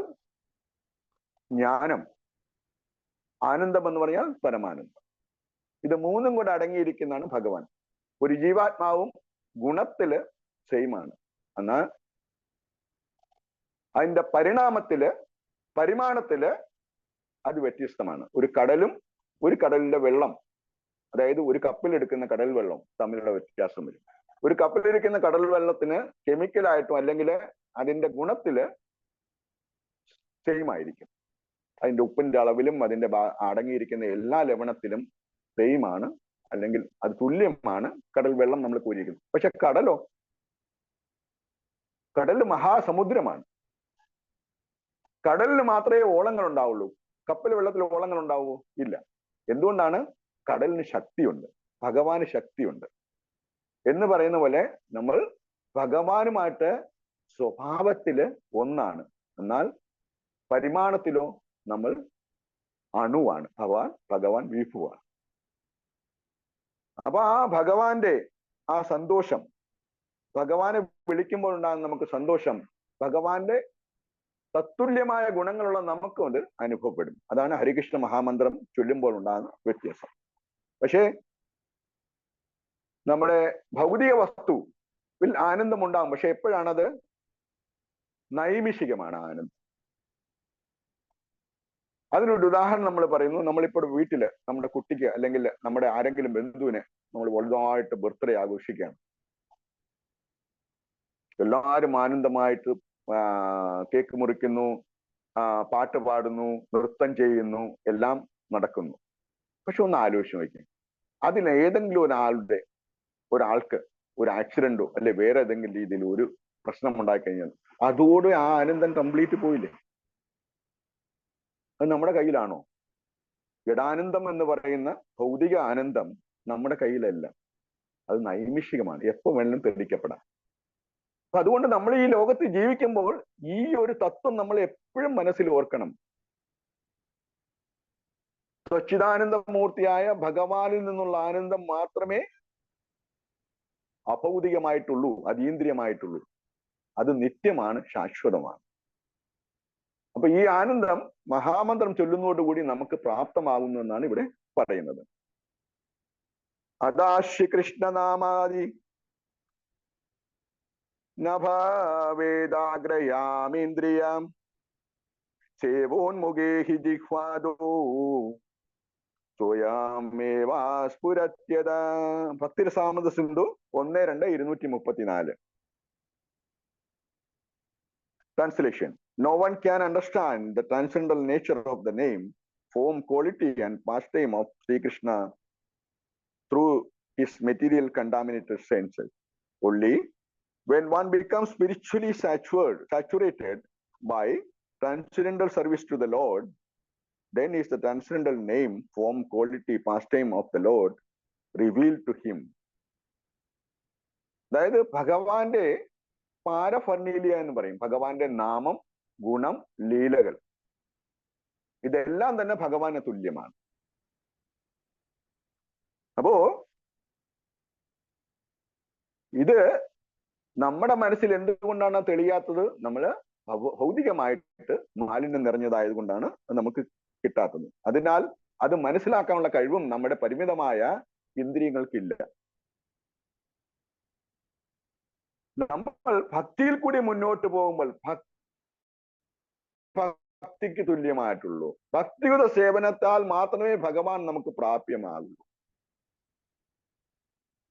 ജ്ഞാനം. ആനന്ദം എന്ന് പറഞ്ഞാൽ പരമാനന്ദം. ഇത് മൂന്നും കൂടെ അടങ്ങിയിരിക്കുന്നതാണ് ഭഗവാൻ. ഒരു ജീവാത്മാവും ഗുണത്തില് സെയിം ആണ്, എന്നാൽ അതിന്റെ പരിമാണത്തില് അത് വ്യത്യസ്തമാണ്. ഒരു കടലും ഒരു കടലിലെ വെള്ളം, അതായത് ഒരു കപ്പിലെടുക്കുന്ന കടൽ വെള്ളം തമ്മിലുള്ള വ്യത്യാസം വരും. ഒരു കപ്പിലിരിക്കുന്ന കടൽ വെള്ളത്തിന് കെമിക്കലായിട്ടും അല്ലെങ്കിൽ അതിന്റെ ഗുണത്തില് സെയിം ആയിരിക്കും. അതിന്റെ ഉപ്പിന്റെ അളവിലും അതിന്റെ അടങ്ങിയിരിക്കുന്ന എല്ലാ ലവണത്തിലും സെയിം ആണ്, അല്ലെങ്കിൽ അത് തുല്യമാണ് കടൽ വെള്ളം നമ്മൾ കോരിയിരിക്കുന്നത്. പക്ഷെ കടൽ മഹാസമുദ്രമാണ്. കടലിന് മാത്രമേ ഓളങ്ങൾ ഉണ്ടാവുള്ളൂ, കപ്പൽ വെള്ളത്തിൽ ഓളങ്ങൾ ഉണ്ടാവുമോ? ഇല്ല. എന്തുകൊണ്ടാണ്? കടലിന് ശക്തിയുണ്ട്, ഭഗവാന് ശക്തിയുണ്ട്. എന്ന് പറയുന്ന പോലെ നമ്മൾ ഭഗവാനുമായിട്ട് സ്വഭാവത്തില് ഒന്നാണ്, എന്നാൽ പരിമാണത്തിലോ നമ്മൾ അണുവാണ്. ഭഗവാൻ വിഭുവാണ്. അപ്പൊ ആ ഭഗവാന്റെ ആ സന്തോഷം, ഭഗവാനെ വിളിക്കുമ്പോൾ ഉണ്ടാകുന്ന നമുക്ക് സന്തോഷം, ഭഗവാന്റെ തത്തുല്യമായ ഗുണങ്ങളുള്ള നമുക്കും അത് അനുഭവപ്പെടും. അതാണ് ഹരികൃഷ്ണ മഹാമന്ത്രം ചൊല്ലുമ്പോൾ ഉണ്ടാകുന്ന വ്യത്യാസം. പക്ഷേ നമ്മുടെ ഭൗതിക വസ്തുവിൽ ആനന്ദം ഉണ്ടാകും, പക്ഷെ എപ്പോഴാണത്? നൈമിഷികമാണ് ആനന്ദം. അതിനൊരു ഉദാഹരണം നമ്മൾ പറയുന്നു. നമ്മളിപ്പോൾ വീട്ടില് നമ്മുടെ കുട്ടിക്ക് അല്ലെങ്കിൽ നമ്മുടെ ആരെങ്കിലും ബന്ധുവിനെ നമ്മൾ വലുതായിട്ട് ബർത്ത്ഡേ ആഘോഷിക്കുകയാണ്. എല്ലാവരും ആനന്ദമായിട്ട് കേക്ക് മുറിക്കുന്നു, പാട്ട് പാടുന്നു, നൃത്തം ചെയ്യുന്നു, എല്ലാം നടക്കുന്നു. പക്ഷെ ഒന്ന് ആലോചിച്ച് നോക്കി, അതിന് ഏതെങ്കിലും ഒരാൾക്ക് ഒരു ആക്സിഡന്റോ അല്ലെ വേറെ ഏതെങ്കിലും രീതിയിൽ ഒരു പ്രശ്നം ഉണ്ടായി കഴിഞ്ഞാൽ അതോടെ ആ ആനന്ദം കംപ്ലീറ്റ് പോയില്ലേ? അത് നമ്മുടെ കയ്യിലാണോ? ജഡാനന്ദം എന്ന് പറയുന്ന ഭൗതിക ആനന്ദം നമ്മുടെ കയ്യിലല്ല, അത് നൈമിഷികമാണ്, എപ്പോ വേണമെങ്കിലും തെളിയിക്കപ്പെടാം. അപ്പൊ അതുകൊണ്ട് നമ്മൾ ഈ ലോകത്ത് ജീവിക്കുമ്പോൾ ഈ ഒരു തത്വം നമ്മൾ എപ്പോഴും മനസ്സിൽ ഓർക്കണം. സച്ചിദാനന്ദമൂർത്തിയായ ഭഗവാനിൽ നിന്നുള്ള ആനന്ദം മാത്രമേ അഭൗതികമായിട്ടുള്ളൂ, അതീന്ദ്രിയമായിട്ടുള്ളൂ. അത് നിത്യമാണ്, ശാശ്വതമാണ്. അപ്പൊ ഈ ആനന്ദം മഹാമന്ത്രം ചൊല്ലുന്നതോടുകൂടി നമുക്ക് പ്രാപ്തമാകുന്നു എന്നാണ് ഇവിടെ പറയുന്നത്. അദാശ്യ കൃഷ്ണനാമാദി നഭാവേദാഗ്രയാമേന്ദ്രിയാം സേവോന്മുഖേ he ജിഹ്വാദോ സ്വയമേവാസ്ഫുരത്യത. ഭക്തിരസാമൃത Sindhu 1-2-234. Translation. No one can understand the transcendental nature of the name, form, quality, and pastime of Sri Krishna through his material contaminated senses. Only when one becomes spiritually saturated by transcendental service to the Lord, then is the transcendental name, form, quality, pastime of the Lord revealed to him. അതായത് ഭഗവാന്റെ പാരഫർണീലിയ എന്ന് പറയും. ഭഗവാന്റെ നാമം, ഗുണം, ലീലകൾ. ഇതെല്ലാം തന്നെ ഭഗവാന് തുല്യമാണ്. അപ്പോ ഇത് നമ്മുടെ മനസ്സിൽ എന്തുകൊണ്ടാണ് തെളിയാത്തത്? നമ്മള് ഭൗതികമായിട്ട് മാലിന്യം നിറഞ്ഞതായത് കൊണ്ടാണ് നമുക്ക് കിട്ടാത്തത്. അതിനാൽ അത് മനസ്സിലാക്കാനുള്ള കഴിവും നമ്മുടെ പരിമിതമായ ഇന്ദ്രിയങ്ങൾക്കില്ല. നമ്മൾ ഭക്തിയിൽ കൂടി മുന്നോട്ട് പോകുമ്പോൾ ഭക്തിക്ക് തുല്യമായിട്ടുള്ളൂ. ഭക്തിയുത സേവനത്താൽ മാത്രമേ ഭഗവാൻ നമുക്ക് പ്രാപ്യമാകൂ.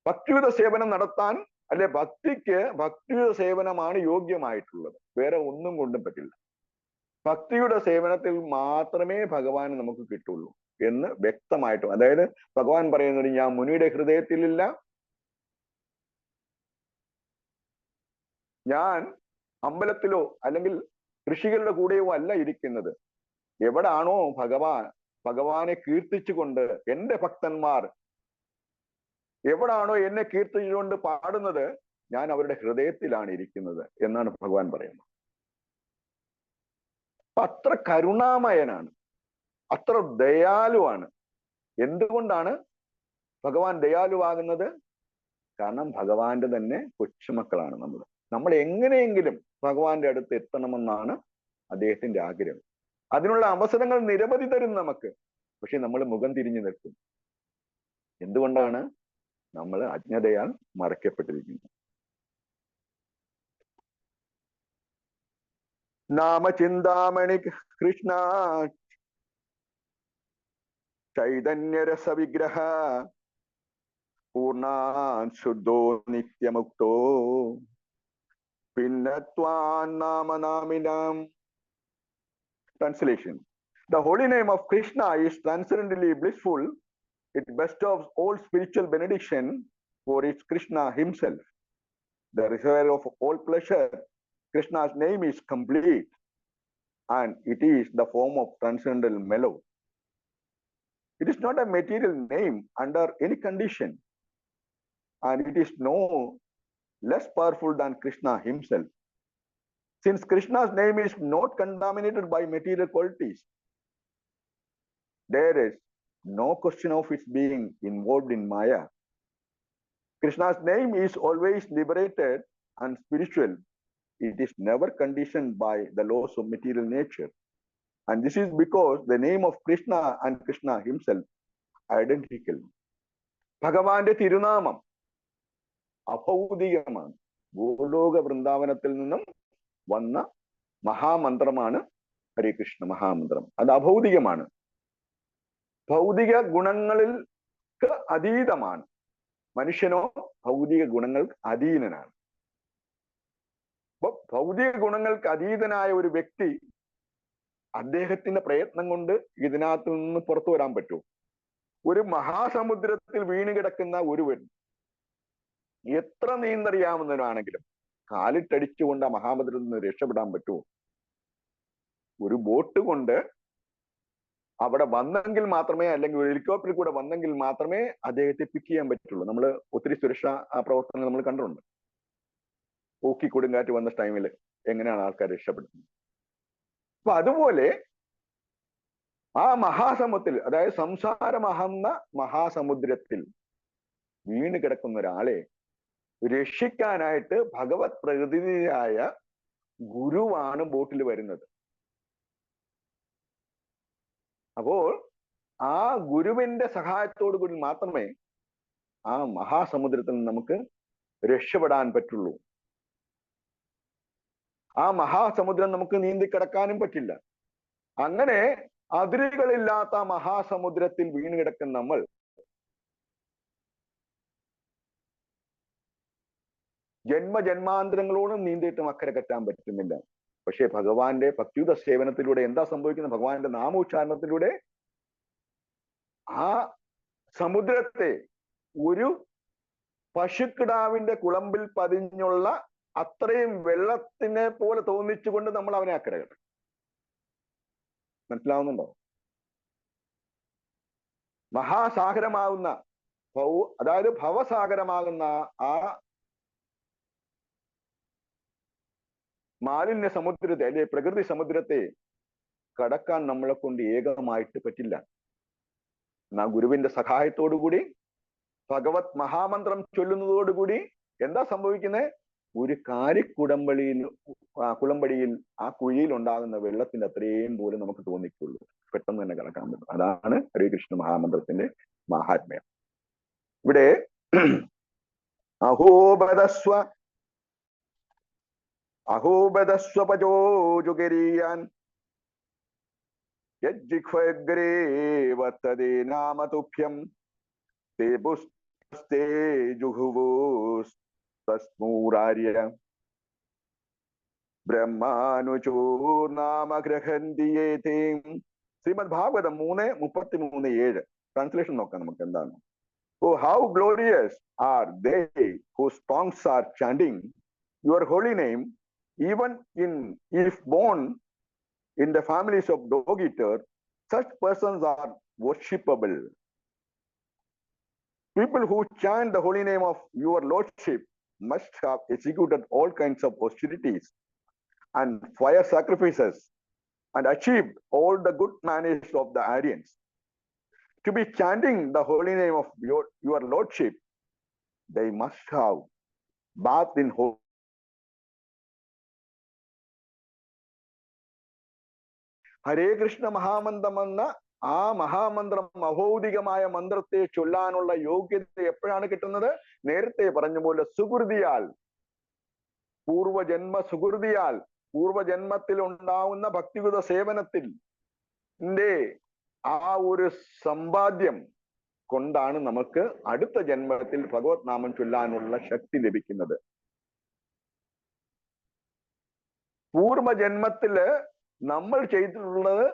ഭക്തിയുത സേവനം നടത്താൻ അല്ലെ, ഭക്തിയുത സേവനമാണ് യോഗ്യമായിട്ടുള്ളത്. വേറെ ഒന്നും കൊണ്ടും പറ്റില്ല. ഭക്തിയുടെ സേവനത്തിൽ മാത്രമേ ഭഗവാൻ നമുക്ക് കിട്ടുള്ളൂ എന്ന് വ്യക്തമായിട്ടും, അതായത് ഭഗവാൻ പറയുന്നത്, ഞാൻ മുനിയുടെ ഹൃദയത്തിലില്ല, ഞാൻ അമ്പലത്തിലോ അല്ലെങ്കിൽ ഋഷികളുടെ കൂടെയോ അല്ല ഇരിക്കുന്നത്. എവിടാണോ ഭഗവാനെ കീർത്തിച്ചുകൊണ്ട് എന്റെ ഭക്തന്മാർ എവിടാണോ എന്നെ കീർത്തിച്ചുകൊണ്ട് പാടുന്നത്, ഞാൻ അവരുടെ ഹൃദയത്തിലാണ് ഇരിക്കുന്നത് എന്നാണ് ഭഗവാൻ പറയുന്നത്. അത്ര കരുണാമയനാണ്, അത്ര ദയാലുവാണ്. എന്തുകൊണ്ടാണ് ഭഗവാൻ ദയാലുവാകുന്നത്? കാരണം ഭഗവാന്റെ തന്നെ കൊച്ചുമക്കളാണ് നമ്മൾ. നമ്മൾ എങ്ങനെയെങ്കിലും ഭഗവാന്റെ അടുത്ത് എത്തണമെന്നാണ് അദ്ദേഹത്തിന്റെ ആഗ്രഹം. അതിനുള്ള അവസരങ്ങൾ നിരവധി തരും നമുക്ക്. പക്ഷെ നമ്മൾ മുഖം തിരിഞ്ഞു നിൽക്കും. എന്തുകൊണ്ടാണ്? നമ്മൾ അജ്ഞതയാൽ മറയ്ക്കപ്പെട്ടിരിക്കുന്നു. നാമചിന്താമണി കൃഷ്ണ ചൈതന്യരസ വിഗ്രഹ പൂർണ്ണാൻ ശുദ്ധോ നിത്യമുക്തോ പിന്നത്വാൻ നാമനാമിനാം. Translation: The holy name of Krishna is transcendently blissful. It bestows all spiritual benediction, for it's Krishna himself, the reservoir of all pleasure. Krishna's name is complete, and it is the form of transcendental mellow. It is not a material name under any condition, and it is no less powerful than Krishna himself. Since Krishna's name is not contaminated by material qualities, there is no question of its being involved in Maya. Krishna's name is always liberated and spiritual. It is never conditioned by the laws of material nature. And this is because the name of Krishna and Krishna himself are identical. ഭഗവാന്റെ തിരുനാമം അഭൗതികമാണ്. ഭൂലോക വൃന്ദാവനത്തിൽ നിന്നും വന്ന മഹാമന്ത്രമാണ് ഹരേ കൃഷ്ണ മഹാമന്ത്രം. അത് അഭൗതികമാണ്, ഭൗതിക ഗുണങ്ങൾക്ക് അതീതമാണ്. മനുഷ്യനോ ഭൗതിക ഗുണങ്ങൾക്ക് അധീനനാണ്. അപ്പൊ ഭൗതിക ഗുണങ്ങൾക്ക് അതീതനായ ഒരു വ്യക്തി, അദ്ദേഹത്തിന്റെ പ്രയത്നം കൊണ്ട് ഇതിനകത്ത് നിന്ന് പുറത്തു വരാൻ പറ്റുമോ? ഒരു മഹാസമുദ്രത്തിൽ വീണ് കിടക്കുന്ന ഒരുവൻ എത്ര നീന്തറിയാവുന്നവനാണെങ്കിലും കാലിട്ടടിച്ചുകൊണ്ട് ആ മഹാസമുദ്രത്തിൽ നിന്ന് രക്ഷപ്പെടാൻ പറ്റുമോ? ഒരു ബോട്ട് കൊണ്ട് അവിടെ വന്നെങ്കിൽ മാത്രമേ, അല്ലെങ്കിൽ ഒരു ഹെലികോപ്റ്ററിൽ കൂടെ വന്നെങ്കിൽ മാത്രമേ അദ്ദേഹത്തെ പിക്ക് ചെയ്യാൻ പറ്റുള്ളൂ. നമ്മൾ ഒത്തിരി സുരക്ഷാ പ്രവർത്തനങ്ങൾ നമ്മൾ കണ്ടിട്ടുണ്ട്. ഊക്കി കൊടുങ്കാറ്റ് വന്ന ടൈമിൽ എങ്ങനെയാണ് ആൾക്കാർ രക്ഷപ്പെടുന്നത്. അപ്പൊ അതുപോലെ ആ മഹാസമുദ്രത്തിൽ, അതായത് സംസാരമഹന്ന മഹാസമുദ്രത്തിൽ വീണ് കിടക്കുന്ന ഒരാളെ രക്ഷിക്കാനായിട്ട് ഭഗവത് പ്രകൃതിയായ ഗുരുവാണ് ബോട്ടിൽ വരുന്നത്. അപ്പോൾ ആ ഗുരുവിന്റെ സഹായത്തോടു കൂടി മാത്രമേ ആ മഹാസമുദ്രത്തിൽ നിന്ന് നമുക്ക് രക്ഷപ്പെടാൻ പറ്റുള്ളൂ. ആ മഹാസമുദ്രം നമുക്ക് നീന്തിക്കിടക്കാനും പറ്റില്ല. അങ്ങനെ അതിരുകളില്ലാത്ത മഹാസമുദ്രത്തിൽ വീണ് കിടക്കുന്ന നമ്മൾ ജന്മജന്മാന്തരങ്ങളോടും നീന്തിയിട്ടും അക്കരെ കെട്ടാൻ പറ്റുന്നില്ല. പക്ഷെ ഭഗവാന്റെ ഭക്തിയുത സേവനത്തിലൂടെ എന്താ സംഭവിക്കുന്നത്? ഭഗവാന്റെ നാമോച്ചാരണത്തിലൂടെ ആ സമുദ്രത്തെ ഒരു പശുക്കിടാവിന്റെ കുളമ്പിൽ പതിഞ്ഞുള്ള അത്രയും വെള്ളത്തിനെ പോലെ തോന്നിച്ചുകൊണ്ട് നമ്മൾ അവനെ അക്കരെ കെട്ടും. മനസ്സിലാവുന്നുണ്ടോ? മഹാസാഗരമാകുന്ന അതായത് ഭവസാഗരമാകുന്ന ആ മാലിന്യ സമുദ്രത്തെ, അല്ലെ പ്രകൃതി സമുദ്രത്തെ കടക്കാൻ നമ്മളെ കൊണ്ട് ഏകമായിട്ട് പറ്റില്ല. എന്നാ ഗുരുവിന്റെ സഹായത്തോടുകൂടി ഭഗവത് മഹാമന്ത്രം ചൊല്ലുന്നതോടുകൂടി എന്താ സംഭവിക്കുന്നത്? ഒരു കുളമ്പടിയിൽ ആ കുഴിയിൽ ഉണ്ടാകുന്ന വെള്ളത്തിന്റെ അത്രയും പോലും നമുക്ക് തോന്നിക്കുള്ളൂ. പെട്ടെന്ന് തന്നെ കടക്കാൻ പറ്റും. അതാണ് ഹരേ കൃഷ്ണ മഹാമന്ത്രത്തിന്റെ മഹാത്മ്യം. ഇവിടെ അഹോബദസ്വപജോജുഗരീയാൻ യജ്ജിഹ്വഗ്രേ വർത്തതേ നാമ തുഭ്യം തേ പുസ്തേ ജുഹുവോസ്തസ്മൂരാര്യ ബ്രഹ്മാനുചൂർനാമ ഗ്രഹന്തിയേതേം. ശ്രീമദ് ഭാഗവതം 3:33-7 ട്രാൻസ്ലേഷൻ നോക്കാം നമുക്ക് എന്താണ്. Oh, how glorious are they whose tongues are chanting your holy name, even if born in the families of dog eater, such persons are worshipable. People who chant the holy name of your lordship must have executed all kinds of austerities and fire sacrifices and achieved all the good manners of the Aryans. To be chanting the holy name of your lordship, they must have bathed in holy. ഹരേ കൃഷ്ണ മഹാമന്ത്രം എന്ന ആ മഹാമന്ത്രം അഭൗതികമായ മന്ത്രത്തെ ചൊല്ലാനുള്ള യോഗ്യത എപ്പോഴാണ് കിട്ടുന്നത്? നേരത്തെ പറഞ്ഞ പോലെ സുകൃതിയാൽ, പൂർവജന്മ പൂർവജന്മത്തിൽ ഉണ്ടാവുന്ന ഭക്തിയുത സേവനത്തിൽ ആ ഒരു സമ്പാദ്യം കൊണ്ടാണ് നമുക്ക് അടുത്ത ജന്മത്തിൽ ഭഗവത് നാമം ചൊല്ലാനുള്ള ശക്തി ലഭിക്കുന്നത്. പൂർവജന്മത്തില് നമ്മൾ ചെയ്തിട്ടുള്ളത്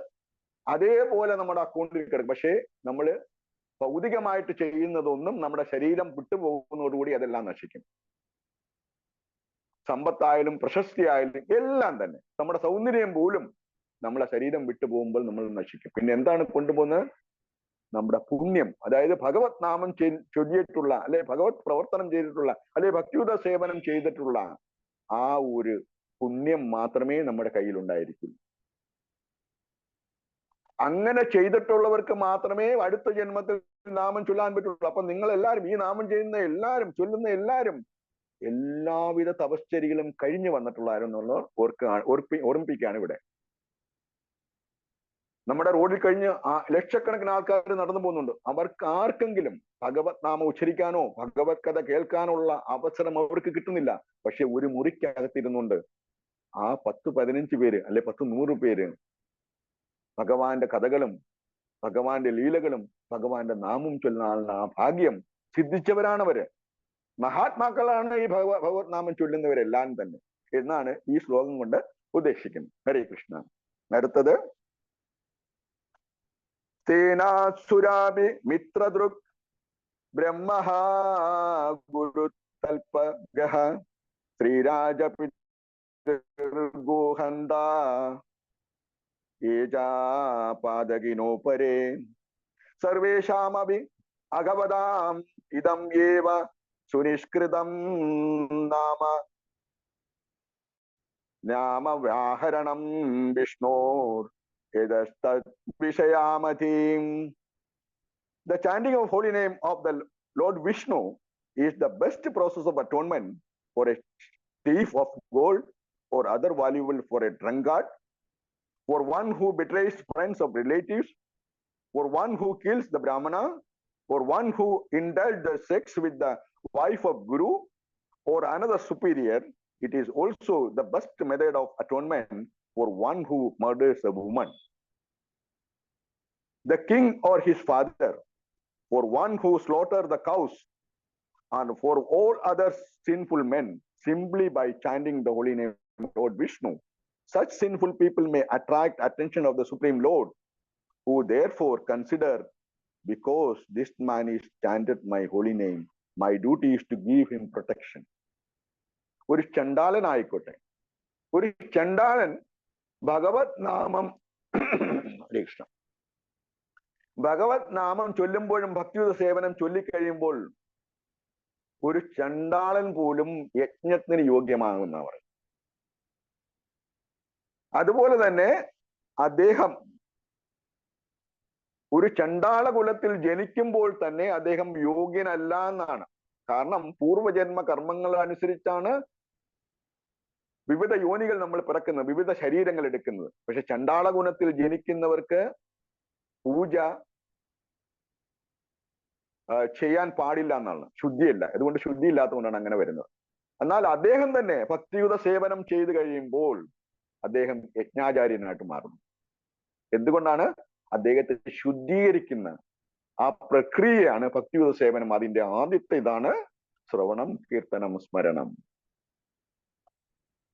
അതേപോലെ നമ്മുടെ അക്കൗണ്ടിൽ കിടക്കും. പക്ഷേ നമ്മൾ ഭൗതികമായിട്ട് ചെയ്യുന്നതൊന്നും നമ്മുടെ ശരീരം വിട്ടുപോകുന്നതോടുകൂടി അതെല്ലാം നശിക്കും. സമ്പത്തായാലും പ്രശസ്തിയായാലും എല്ലാം തന്നെ, നമ്മുടെ സൗന്ദര്യം പോലും നമ്മളെ ശരീരം വിട്ടുപോകുമ്പോൾ നമ്മൾ നശിക്കും. പിന്നെ എന്താണ് കൊണ്ടുപോകുന്നത്? നമ്മുടെ പുണ്യം. അതായത് ഭഗവത് നാമം ചൊല്ലിയിട്ടുള്ള, അല്ലെ ഭഗവത് പ്രവർത്തനം ചെയ്തിട്ടുള്ള, അല്ലെ ഭക്തിയുത സേവനം ചെയ്തിട്ടുള്ള ആ ഒരു പുണ്യം മാത്രമേ നമ്മുടെ കയ്യിൽ ഉണ്ടായിരിക്കൂ. അങ്ങനെ ചെയ്തിട്ടുള്ളവർക്ക് മാത്രമേ അടുത്ത ജന്മത്തിൽ നാമം ചൊല്ലാൻ പറ്റുള്ളൂ. അപ്പൊ നിങ്ങൾ എല്ലാവരും, ഈ നാമം ചെയ്യുന്ന എല്ലാവരും, ചൊല്ലുന്ന എല്ലാവരും എല്ലാവിധ തപശ്ചര്യകളും കഴിഞ്ഞു വന്നിട്ടുള്ളവരെന്നുള്ളത് ഓർമ്മിപ്പിക്കുകയാണ് ഇവിടെ. നമ്മുടെ റോഡിൽ കഴിഞ്ഞ് ലക്ഷക്കണക്കിന് ആൾക്കാർ നടന്നു പോകുന്നുണ്ട്. അവർക്ക് ആർക്കെങ്കിലും ഭഗവത് നാമം ഉച്ചരിക്കാനോ ഭഗവത് കഥ കേൾക്കാനുള്ള അവസരം അവർക്ക് കിട്ടുന്നില്ല. പക്ഷെ ഒരു മുറിക്കകത്തിരുന്നുണ്ട് ആ 10-15 പേര്, അല്ലെ 10-100 പേര് ഭഗവാന്റെ കഥകളും ഭഗവാന്റെ ലീലകളും ഭഗവാന്റെ നാമം ചൊല്ലുന്ന ആ ഭാഗ്യം സിദ്ധിച്ചവരാണവര്. മഹാത്മാക്കളാണ് ഈ ഭഗവത് നാമം ചൊല്ലുന്നവരെല്ലാം തന്നെ എന്നാണ് ഈ ശ്ലോകം കൊണ്ട് ഉദ്ദേശിക്കുന്നത്. ഹരേ കൃഷ്ണ. അടുത്തത് സേനാസുരാഭി മിത്രദൃക് ബ്രഹ്മ ഗുരുതൽപഗഃ ശ്രീരാജപിതൃഗോഹന്ത ഏജാപാദകിനോപരേ സർവേഷാമഭി അഗവദാം ഇദം യേവ സുനിഷ്കൃതം നാമ വ്യാഹരണം വിഷ്ണോർ വിഷയാമതീം. The chanting of holy name of the Lord Vishnu is the best process of atonement for a thief of gold or other valuable, for a drunkard, for one who betrays friends of relatives, for one who kills the Brahmana, for one who indulges sex with the wife of Guru or another superior. It is also the best method of atonement for one who murders a woman, the king or his father, for one who slaughters the cows, and for all other sinful men, simply by chanting the holy name of Lord Vishnu. Such sinful people may attract attention of the Supreme Lord, who therefore consider, because this man is chanted my holy name, my duty is to give him protection. ഒരു ചണ്ടാലനായിക്കോട്ടെ, ഒരു ചണ്ടാലൻ ഭഗവത് നാമം ഭഗവത് നാമം ചൊല്ലുമ്പോഴും ഭക്തിയുത സേവനം ചൊല്ലിക്കഴിയുമ്പോൾ ഒരു ചണ്ടാളൻ പോലും യജ്ഞത്തിന് യോഗ്യമാകുന്നവർ. അതുപോലെ തന്നെ അദ്ദേഹം ഒരു ചണ്ടാള കുലത്തിൽ ജനിക്കുമ്പോൾ തന്നെ അദ്ദേഹം യോഗ്യനല്ല എന്നാണ്. കാരണം പൂർവജന്മ കർമ്മങ്ങൾ അനുസരിച്ചാണ് വിവിധ യോനികൾ നമ്മൾ പിറക്കുന്നത്, വിവിധ ശരീരങ്ങൾ എടുക്കുന്നത്. പക്ഷെ ചണ്ടാള ഗുണത്തിൽ ജനിക്കുന്നവർക്ക് പൂജ ചെയ്യാൻ പാടില്ല എന്നാണ്, ശുദ്ധിയല്ല. അതുകൊണ്ട് ശുദ്ധി ഇല്ലാത്തതുകൊണ്ടാണ് അങ്ങനെ വരുന്നത്. എന്നാൽ അദ്ദേഹം തന്നെ ഭക്തിയുത സേവനം ചെയ്തു കഴിയുമ്പോൾ അദ്ദേഹം യജ്ഞാചാര്യനായിട്ട് മാറുന്നു. എന്തുകൊണ്ടാണ്? അദ്ദേഹത്തെ ശുദ്ധീകരിക്കുന്ന ആ പ്രക്രിയയാണ് ഭക്തിയുത സേവനം. അതിന്റെ ആദ്യത്തെ ഇതാണ് ശ്രവണം, കീർത്തനം, സ്മരണം.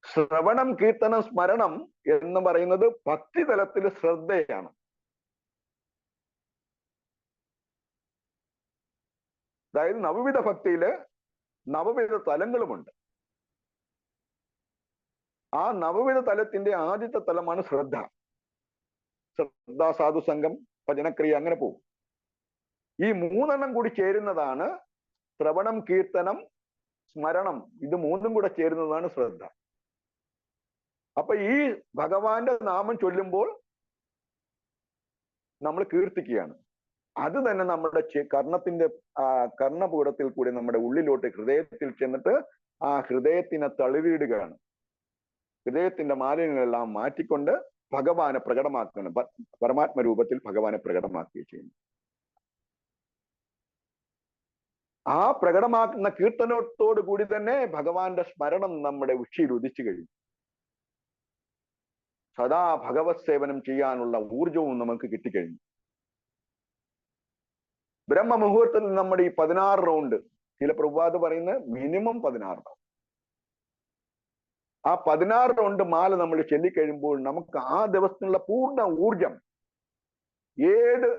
ശ്രവണം, കീർത്തനം, സ്മരണം എന്ന് പറയുന്നത് ഭക്തി തലത്തിൽ ശ്രദ്ധയാണ്. അതായത് നവവിധ ഭക്തിയില് നവവിധ തലങ്ങളുമുണ്ട്. ആ നവവിധ തലത്തിന്റെ ആദ്യത്തെ തലമാണ് ശ്രദ്ധ. ശ്രദ്ധ, സാധുസംഘം, ഭജനക്രിയ, അങ്ങനെ പോകും. ഈ മൂന്നെണ്ണം കൂടി ചേരുന്നതാണ് ശ്രവണം, കീർത്തനം, സ്മരണം. ഇത് മൂന്നും കൂടെ ചേരുന്നതാണ് ശ്രദ്ധ. അപ്പൊ ഈ ഭഗവാന്റെ നാമം ചൊല്ലുമ്പോൾ നമ്മൾ കീർത്തിക്കുകയാണ്. അത് തന്നെ നമ്മുടെ കർണത്തിന്റെ കർണപൂരത്തിൽ കൂടി നമ്മുടെ ഉള്ളിലോട്ട് ഹൃദയത്തിൽ ചെന്നിട്ട് ആ ഹൃദയത്തിനെ തളിരിടുകയാണ്. ഹൃദയത്തിന്റെ മാലിന്യങ്ങളെല്ലാം മാറ്റിക്കൊണ്ട് ഭഗവാനെ പ്രകടമാക്കണം. പരമാത്മ രൂപത്തിൽ ഭഗവാനെ പ്രകടമാക്കുകയും ചെയ്യുന്നു. ആ പ്രകടമാക്കുന്ന കീർത്തനത്തോടു കൂടി തന്നെ ഭഗവാന്റെ സ്മരണം നമ്മുടെ ഉച്ചിയിൽ ഉദിച്ചു കഴിഞ്ഞു. സദാ ഭഗവത് സേവനം ചെയ്യാനുള്ള ഊർജവും നമുക്ക് കിട്ടിക്കഴിഞ്ഞു. ബ്രഹ്മമുഹൂർത്തത്തിൽ നമ്മുടെ ഈ 16 റൗണ്ട്, ചില പ്രഭുപാദ് പറയുന്നത് മിനിമം 16 റൗണ്ട്. ആ 16 റൗണ്ട് മാല നമ്മൾ ചൊല്ലിക്കഴിയുമ്പോൾ നമുക്ക് ആ ദിവസത്തിനുള്ള പൂർണ്ണ ഊർജം, ഏത്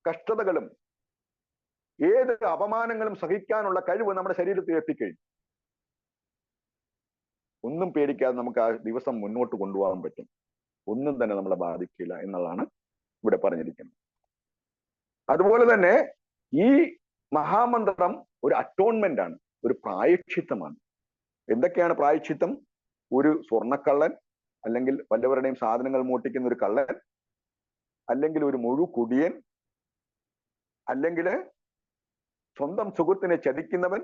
കഷ്ടതകളും ഏത് അപമാനങ്ങളും സഹിക്കാനുള്ള കഴിവ് നമ്മുടെ ശരീരത്തിൽ എത്തിക്കഴിഞ്ഞു. ഒന്നും പേടിക്കാതെ നമുക്ക് ആ ദിവസം മുന്നോട്ട് കൊണ്ടുപോകാൻ പറ്റും. ഒന്നും തന്നെ നമ്മളെ ബാധിക്കില്ല എന്നുള്ളതാണ് ഇവിടെ പറഞ്ഞിരിക്കുന്നത്. അതുപോലെ തന്നെ ഈ മഹാമന്ത്രം ഒരു അറ്റോൺമെന്റ് ആണ്, ഒരു പ്രായശ്ചിത്തമാണ്. എന്തൊക്കെയാണ് പ്രായശ്ചിത്തം? ഒരു സ്വർണ്ണക്കള്ളൻ, അല്ലെങ്കിൽ വല്ലവരുടെയും സാധനങ്ങൾ മോഷ്ടിക്കുന്ന ഒരു കള്ളൻ, അല്ലെങ്കിൽ ഒരു മുഴുകുടിയൻ, അല്ലെങ്കിൽ സ്വന്തം സുഹൃത്തിനെ ചതിക്കുന്നവൻ,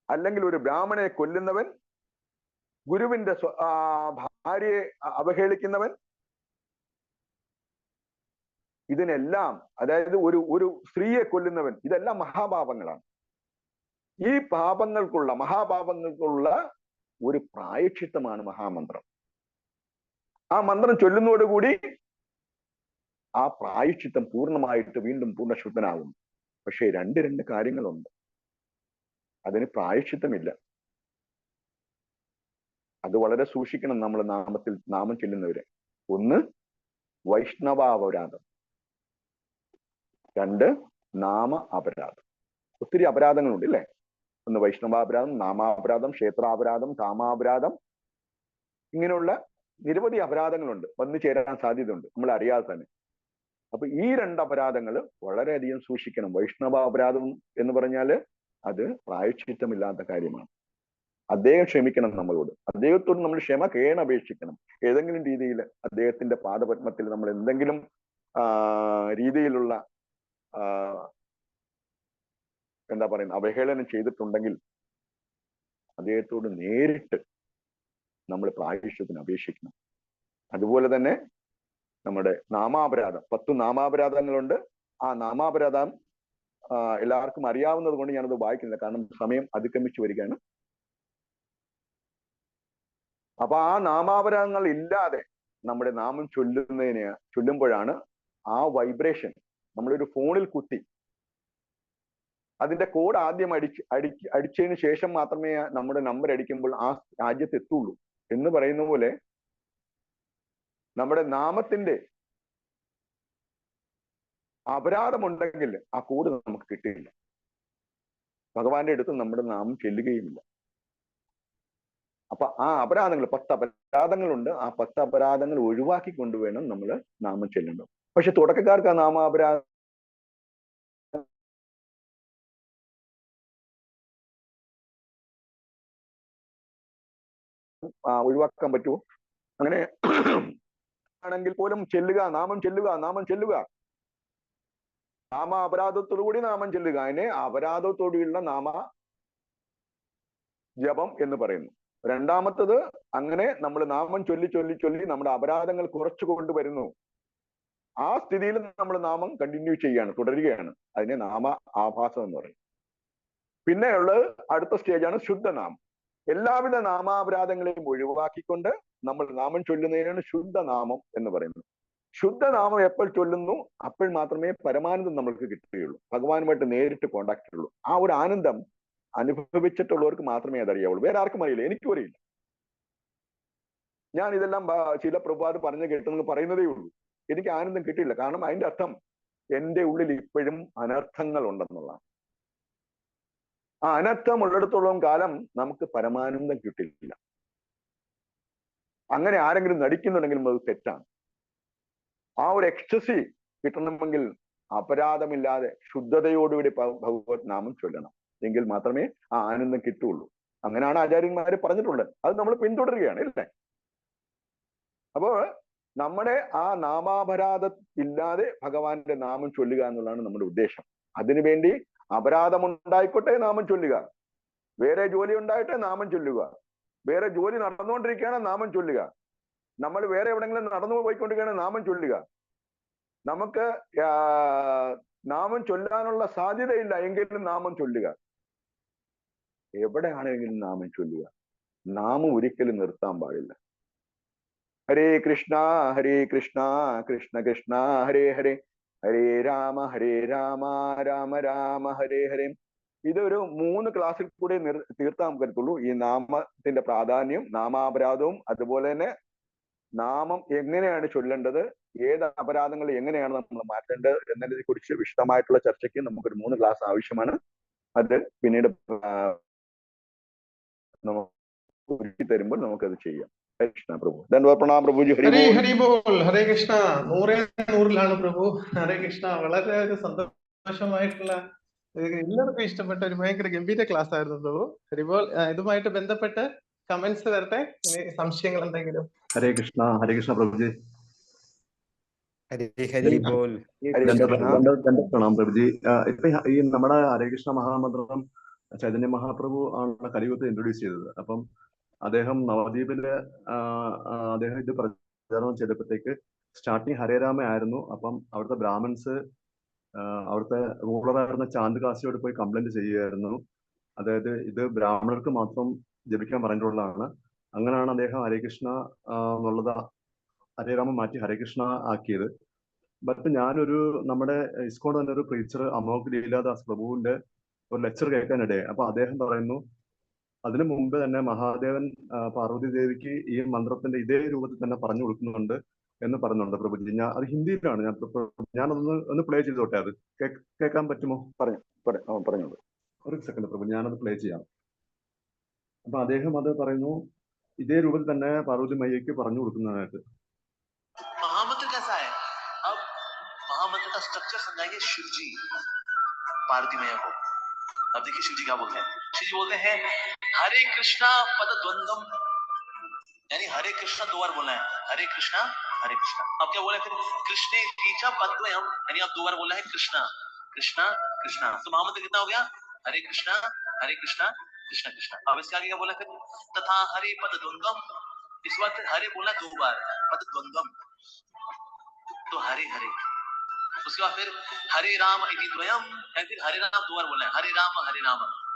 അല്ലെങ്കിൽ ഒരു ബ്രാഹ്മണനെ കൊല്ലുന്നവൻ, ഗുരുവിന്റെ ഭാര്യയെ അവഹേളിക്കുന്നവൻ, ഇതിനെല്ലാം, അതായത് ഒരു സ്ത്രീയെ കൊല്ലുന്നവൻ, ഇതെല്ലാം മഹാപാപങ്ങളാണ്. ഈ മഹാപാപങ്ങൾക്കുള്ള ഒരു പ്രായശ്ചിത്തമാണ് മഹാമന്ത്രം. ആ മന്ത്രം ചൊല്ലുന്നതോടുകൂടി ആ പ്രായശ്ചിത്തം പൂർണ്ണമായിട്ട് വീണ്ടും പൂർണ്ണശുദ്ധനാകും. പക്ഷേ രണ്ട് കാര്യങ്ങളുണ്ട്. അതിന് പ്രായശ്ചിത്തമില്ല. അത് വളരെ സൂക്ഷിക്കണം നമ്മൾ നാമം ചൊല്ലുന്നവര്. ഒന്ന് വൈഷ്ണവാപരാധം, 2 നാമ അപരാധം. ഒത്തിരി അപരാധങ്ങളുണ്ട് അല്ലേ? ഒന്ന് വൈഷ്ണവാപരാധം, നാമാപരാധം, ക്ഷേത്രാപരാധം, കാമാപരാധം, ഇങ്ങനെയുള്ള നിരവധി അപരാധങ്ങളുണ്ട്, വന്നു ചേരാൻ സാധ്യതയുണ്ട് നമ്മൾ അറിയാതെ തന്നെ. അപ്പൊ ഈ 2 അപരാധങ്ങൾ വളരെയധികം സൂക്ഷിക്കണം. വൈഷ്ണവാപരാധം എന്ന് പറഞ്ഞാല് അത് പ്രായശ്ചിത്തമില്ലാത്ത കാര്യമാണ്. അദ്ദേഹം ക്ഷമിക്കണം നമ്മളോട്. അദ്ദേഹത്തോട് നമ്മൾ ക്ഷമ കേണപേക്ഷിക്കണം. ഏതെങ്കിലും രീതിയിൽ അദ്ദേഹത്തിന്റെ പാദപത്മത്തിൽ നമ്മൾ എന്തെങ്കിലും രീതിയിലുള്ള എന്താ പറയുന്നത്, അവഹേളനം ചെയ്തിട്ടുണ്ടെങ്കിൽ അദ്ദേഹത്തോട് നേരിട്ട് നമ്മൾ പ്രായശ്ചിത്തത്തിന് അപേക്ഷിക്കണം. അതുപോലെ തന്നെ നമ്മുടെ നാമാപരാധം, 10 നാമാപരാധങ്ങളുണ്ട്. ആ നാമാപരാധം എല്ലാവർക്കും അറിയാവുന്നത് കൊണ്ട് ഞാനത് വായിക്കുന്നില്ല, കാരണം സമയം അതിക്രമിച്ചു വരികയാണ്. അപ്പൊ ആ നാമാപരാധങ്ങൾ ഇല്ലാതെ നമ്മുടെ നാമം ചൊല്ലുമ്പോഴാണ് ആ വൈബ്രേഷൻ, നമ്മളൊരു ഫോണിൽ കുത്തി അതിന്റെ കോഡ് ആദ്യം അടിച്ചതിന് ശേഷം മാത്രമേ നമ്മുടെ നമ്പർ അടിക്കുമ്പോൾ ആ രാജ്യത്ത് എത്തുള്ളൂ എന്ന് പറയുന്ന പോലെ നമ്മുടെ നാമത്തിന്റെ അപരാധമുണ്ടെങ്കിൽ ആ കോഡ് നമുക്ക് കിട്ടില്ല. ഭഗവാന്റെ അടുത്ത് നമ്മുടെ നാമം ചെല്ലുകയുമില്ല. അപ്പൊ ആ അപരാധങ്ങൾ, 10 അപരാധങ്ങളുണ്ട്. ആ 10 അപരാധങ്ങൾ ഒഴിവാക്കിക്കൊണ്ട് വേണം നമ്മൾ നാമം ചെല്ലേണ്ടത്. പക്ഷെ തുടക്കക്കാർക്ക് ആ നാമാപരാധം ഒഴിവാക്കാൻ പറ്റുമോ? അങ്ങനെ ആണെങ്കിൽ പോലും ചെല്ലുക, നാമം ചെല്ലുക, നാമം ചെല്ലുക. നാമ അപരാധത്തോടുകൂടി നാമം ചെല്ലുക, അതിനെ അപരാധത്തോടുള്ള നാമ ജപം എന്ന് പറയുന്നു. രണ്ടാമത്തത്, അങ്ങനെ നമ്മൾ നാമം ചൊല്ലി ചൊല്ലി ചൊല്ലി നമ്മുടെ അപരാധങ്ങൾ കുറച്ചു കൊണ്ടുവരുന്നു. ആ സ്ഥിതിയിൽ നമ്മൾ നാമം കണ്ടിന്യൂ ചെയ്യാണ്, തുടരുകയാണ്. അതിനെ നാമ ആഭാസം എന്ന് പറയും. പിന്നെയുള്ളത് അടുത്ത സ്റ്റേജാണ് ശുദ്ധനാമം. എല്ലാവിധ നാമാപരാധങ്ങളെയും ഒഴിവാക്കിക്കൊണ്ട് നമ്മൾ നാമം ചൊല്ലുന്നതിനാണ് ശുദ്ധനാമം എന്ന് പറയുന്നത്. ശുദ്ധനാമം എപ്പോൾ ചൊല്ലുന്നു അപ്പോൾ മാത്രമേ പരമാനന്ദം നമ്മൾക്ക് കിട്ടുകയുള്ളൂ, ഭഗവാനുമായിട്ട് നേരിട്ട് കോണ്ടാക്ട് ഉള്ളൂ. ആ ഒരു ആനന്ദം അനുഭവിച്ചിട്ടുള്ളവർക്ക് മാത്രമേ അതറിയാവുള്ളൂ, വേറെ ആർക്കും അറിയില്ല, എനിക്കും അറിയില്ല. ഞാൻ ഇതെല്ലാം ചില പ്രഭാത് പറഞ്ഞു കേട്ടെന്ന് പറയുന്നതേ ഉള്ളൂ. എനിക്ക് ആനന്ദം കിട്ടിയില്ല. കാരണം അതിന്റെ അർത്ഥം എന്റെ ഉള്ളിൽ ഇപ്പോഴും അനർത്ഥങ്ങൾ ഉണ്ടെന്നുള്ളതാണ്. ആ അനർത്ഥം ഉള്ളിടത്തോളം കാലം നമുക്ക് പരമാനന്ദം കിട്ടില്ല. അങ്ങനെ ആരെങ്കിലും നടിക്കുന്നുണ്ടെങ്കിലും അത് തെറ്റാണ്. ആ ഒരു എക്സ്റ്റസി കിട്ടണമെങ്കിൽ അപരാധമില്ലാതെ ശുദ്ധതയോടുകൂടി ഭഗവത് നാമം ചൊല്ലണം, എങ്കിൽ മാത്രമേ ആ ആനന്ദം കിട്ടുള്ളൂ. അങ്ങനെയാണ് ആചാര്യന്മാര് പറഞ്ഞിട്ടുള്ളത്. അത് നമ്മൾ പിന്തുടരുകയാണ്, ഇല്ലേ? അപ്പോ നമ്മുടെ ആ നാമാപരാധം ഇല്ലാതെ ഭഗവാന്റെ നാമം ചൊല്ലുക എന്നുള്ളതാണ് നമ്മുടെ ഉദ്ദേശം. അതിനുവേണ്ടി അപരാധമുണ്ടായിക്കോട്ടെ നാമം ചൊല്ലുക, വേറെ ജോലി ഉണ്ടായിട്ടെ നാമം ചൊല്ലുക, വേറെ ജോലി നടന്നുകൊണ്ടിരിക്കുകയാണ് നാമം ചൊല്ലുക, നമ്മൾ വേറെ എവിടെയെങ്കിലും നടന്നു പോയിക്കൊണ്ടിരിക്കുകയാണ് നാമം ചൊല്ലുക. നമുക്ക് നാമം ചൊല്ലാനുള്ള സാധ്യതയില്ല എങ്കിലും നാമം ചൊല്ലുക. എവിടെയാണെങ്കിലും നാമം ചൊല്ലുക. നാമം ഒരിക്കലും നിർത്താൻ പാടില്ല. ഹരേ കൃഷ്ണ കൃഷ്ണ കൃഷ്ണ ഹരേ ഹരേ, ഹരേ രാമ രാമ രാമ ഹരേ ഹരേ. ഇതൊരു 3 ക്ലാസ്സിൽ കൂടെ തീർത്താൻ പറ്റത്തുള്ളൂ. ഈ നാമത്തിന്റെ പ്രാധാന്യം, നാമാപരാധവും, അതുപോലെ തന്നെ നാമം എങ്ങനെയാണ് ചൊല്ലേണ്ടത്, ഏത് അപരാധങ്ങൾ എങ്ങനെയാണ് നമ്മൾ മാറ്റേണ്ടത് എന്നതിനെ കുറിച്ച് വിശദമായിട്ടുള്ള ചർച്ചയ്ക്ക് നമുക്കൊരു 3 ക്ലാസ് ആവശ്യമാണ്. അത് പിന്നീട് ഒരുക്കി തരുമ്പോൾ നമുക്കത് ചെയ്യാം. ഹരേ കൃഷ്ണ പ്രഭു. ധന്യവാദ പ്രണാം പ്രഭുജി. ഹരി ബോൾ. ഹരേ കൃഷ്ണ. 100-100 പ്രഭു. ഹരേ കൃഷ്ണ. വളരെ ഒരു സന്തോഷമായിട്ടുള്ള, എല്ലാവർക്കും ഇഷ്ടപ്പെട്ട ഒരു ഭയങ്കര ഗംഭീര ക്ലാസ് ആയിരുന്നു പ്രഭു. ഹരിബോൾ. ഇതുമായിട്ട് ബന്ധപ്പെട്ട് കമന്റ്സ് വരട്ടെ, സംശയങ്ങൾ എന്തെങ്കിലും. ഹരേ കൃഷ്ണ പ്രഭുജി. ഹരി ബോൾ. പ്രണാം പ്രഭുജി. ഇപ്പൊ ഈ നമ്മുടെ ഹരേ കൃഷ്ണ മഹാമന്ത്രം ചൈതന്യ മഹാപ്രഭു ആണ് കലിയുഗത്തെ ഇൻട്രൊഡ്യൂസ് ചെയ്തത്. അപ്പം അദ്ദേഹം നവദ്വീപില് അദ്ദേഹം ഇത് പ്രചാരണം ചെയ്തപ്പോഴത്തേക്ക് സ്റ്റാർട്ടിങ് ഹരേരാമ ആയിരുന്നു. അപ്പം അവിടുത്തെ ബ്രാഹ്മൺസ് അവിടുത്തെ റൂളറായിരുന്ന ചാന്ദ് കാശിയോട് പോയി കംപ്ലൈന്റ് ചെയ്യുകയായിരുന്നു. അതായത് ഇത് ബ്രാഹ്മണർക്ക് മാത്രം ജപിക്കാൻ പറഞ്ഞിട്ടുള്ളതാണ്. അങ്ങനെയാണ് അദ്ദേഹം ഹരേ കൃഷ്ണ എന്നുള്ളത് ഹരേരാമ മാറ്റി ഹരേ കൃഷ്ണ ആക്കിയത്. ബട്ട് ഞാനൊരു നമ്മുടെ ഇസ്കോൺ തന്നെ ഒരു പ്രീച്ചർ അമോക് ലീലാദാസ് പ്രഭുവിന്റെ ഒരു ലെക്ചർ കേൾക്കാനിടയായി. അപ്പൊ അദ്ദേഹം പറയുന്നു, അതിനു മുമ്പ് തന്നെ മഹാദേവൻ പാർവതി ദേവിക്ക് ഈ മന്ത്രത്തിന്റെ ഇതേ രൂപത്തിൽ തന്നെ പറഞ്ഞു കൊടുക്കുന്നുണ്ട് എന്ന് പറയുന്നുണ്ട് പ്രഭുജി. അത് ഹിന്ദിയിലാണ്. ഞാനതൊന്ന് പ്ലേ ചെയ്തോട്ടെ, അത് കേൾക്കാൻ പറ്റുമോ? പറഞ്ഞോളൂ. ഒരു സെക്കൻഡ് പ്രഭു, ഞാനത് പ്ലേ ചെയ്യാം. അപ്പൊ അദ്ദേഹം അത് പറയുന്നു, ഇതേ രൂപത്തിൽ തന്നെ പാർവതി മയ്യയ്ക്ക് പറഞ്ഞു കൊടുക്കുന്നതായിട്ട്. महामंत्र कैसा है? अब महामंत्र का स्ट्रक्चर समझाएंगे शिव जी पार्वती मैया को। अब देखिए शिव जी क्या बोलते हैं। शिव जी बोलते हैं हरे कृष्णा पद द्वंद्वम, यानी हरे कृष्णा 2 बार बोलना है, हरे कृष्णा हरे कृष्णा। अब क्या बोला फिर? कृष्णे कीचा पद्वयम, यानी अब 2 बार बोलना है कृष्णा कृष्णा कृष्णा। तो महामंत्र कितना हो गया? हरे कृष्णा कृष्णा कृष्णा। अब इसके आगे क्या बोला फिर? तथा हरे पद द्वंद्वम, इस बार फिर हरे बोला 2 बार, पद द्वंद्वम तो हरे हरे। उसके बाद फिर हरे राम इति द्वयम, फिर हरे राम 2 बार बोलना है, हरे राम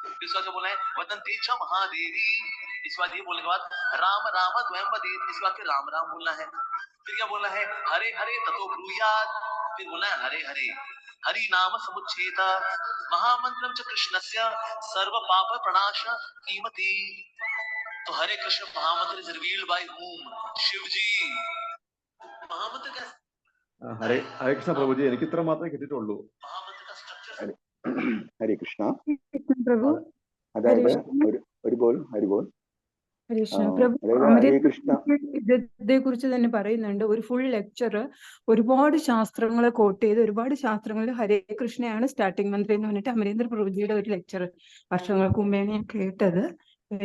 फिर उसके बाद बोलना है वदन्ते च महादेवी। इस बार ये बोलने के बाद राम राम द्वयम वदेत, इसके बाद फिर राम राम बोलना है। फिर क्या बोलना है? हरे हरे ततो ब्रूयात्, फिर बोलना है हरे हरे। हरि नाम समुच्चेत महामंत्रम च कृष्णस्य सर्व पाप प्रणाश कीमति। तो Hare Krishna mahamantra is revealed by whom? Shiva ji. महामंत्र का ഹരേ കൃഷ്ണ പ്രഭുജി, എനിക്ക് ഇത്ര മാത്രമേ കിട്ടിയിട്ടുള്ളൂ. ഹരേ കൃഷ്ണ പ്രഭു. അതായത് ഹരിബോൾ പ്രഭു ഇതേ കുറിച്ച് തന്നെ പറയുന്നുണ്ട്. ഒരു ഫുൾ ലെക്ചർ, ഒരുപാട് ശാസ്ത്രങ്ങളെ കോട്ട് ചെയ്ത്, ഒരുപാട് ശാസ്ത്രങ്ങളിൽ ഹരേ കൃഷ്ണയാണ് സ്റ്റാർട്ടിംഗ് മന്ത്രം എന്ന് പറഞ്ഞിട്ട് അമരീന്ദ്ര പ്രഭുജിയുടെ ഒരു ലെക്ചർ വർഷങ്ങൾക്ക് മുമ്പേ ഞാൻ കേട്ടത്.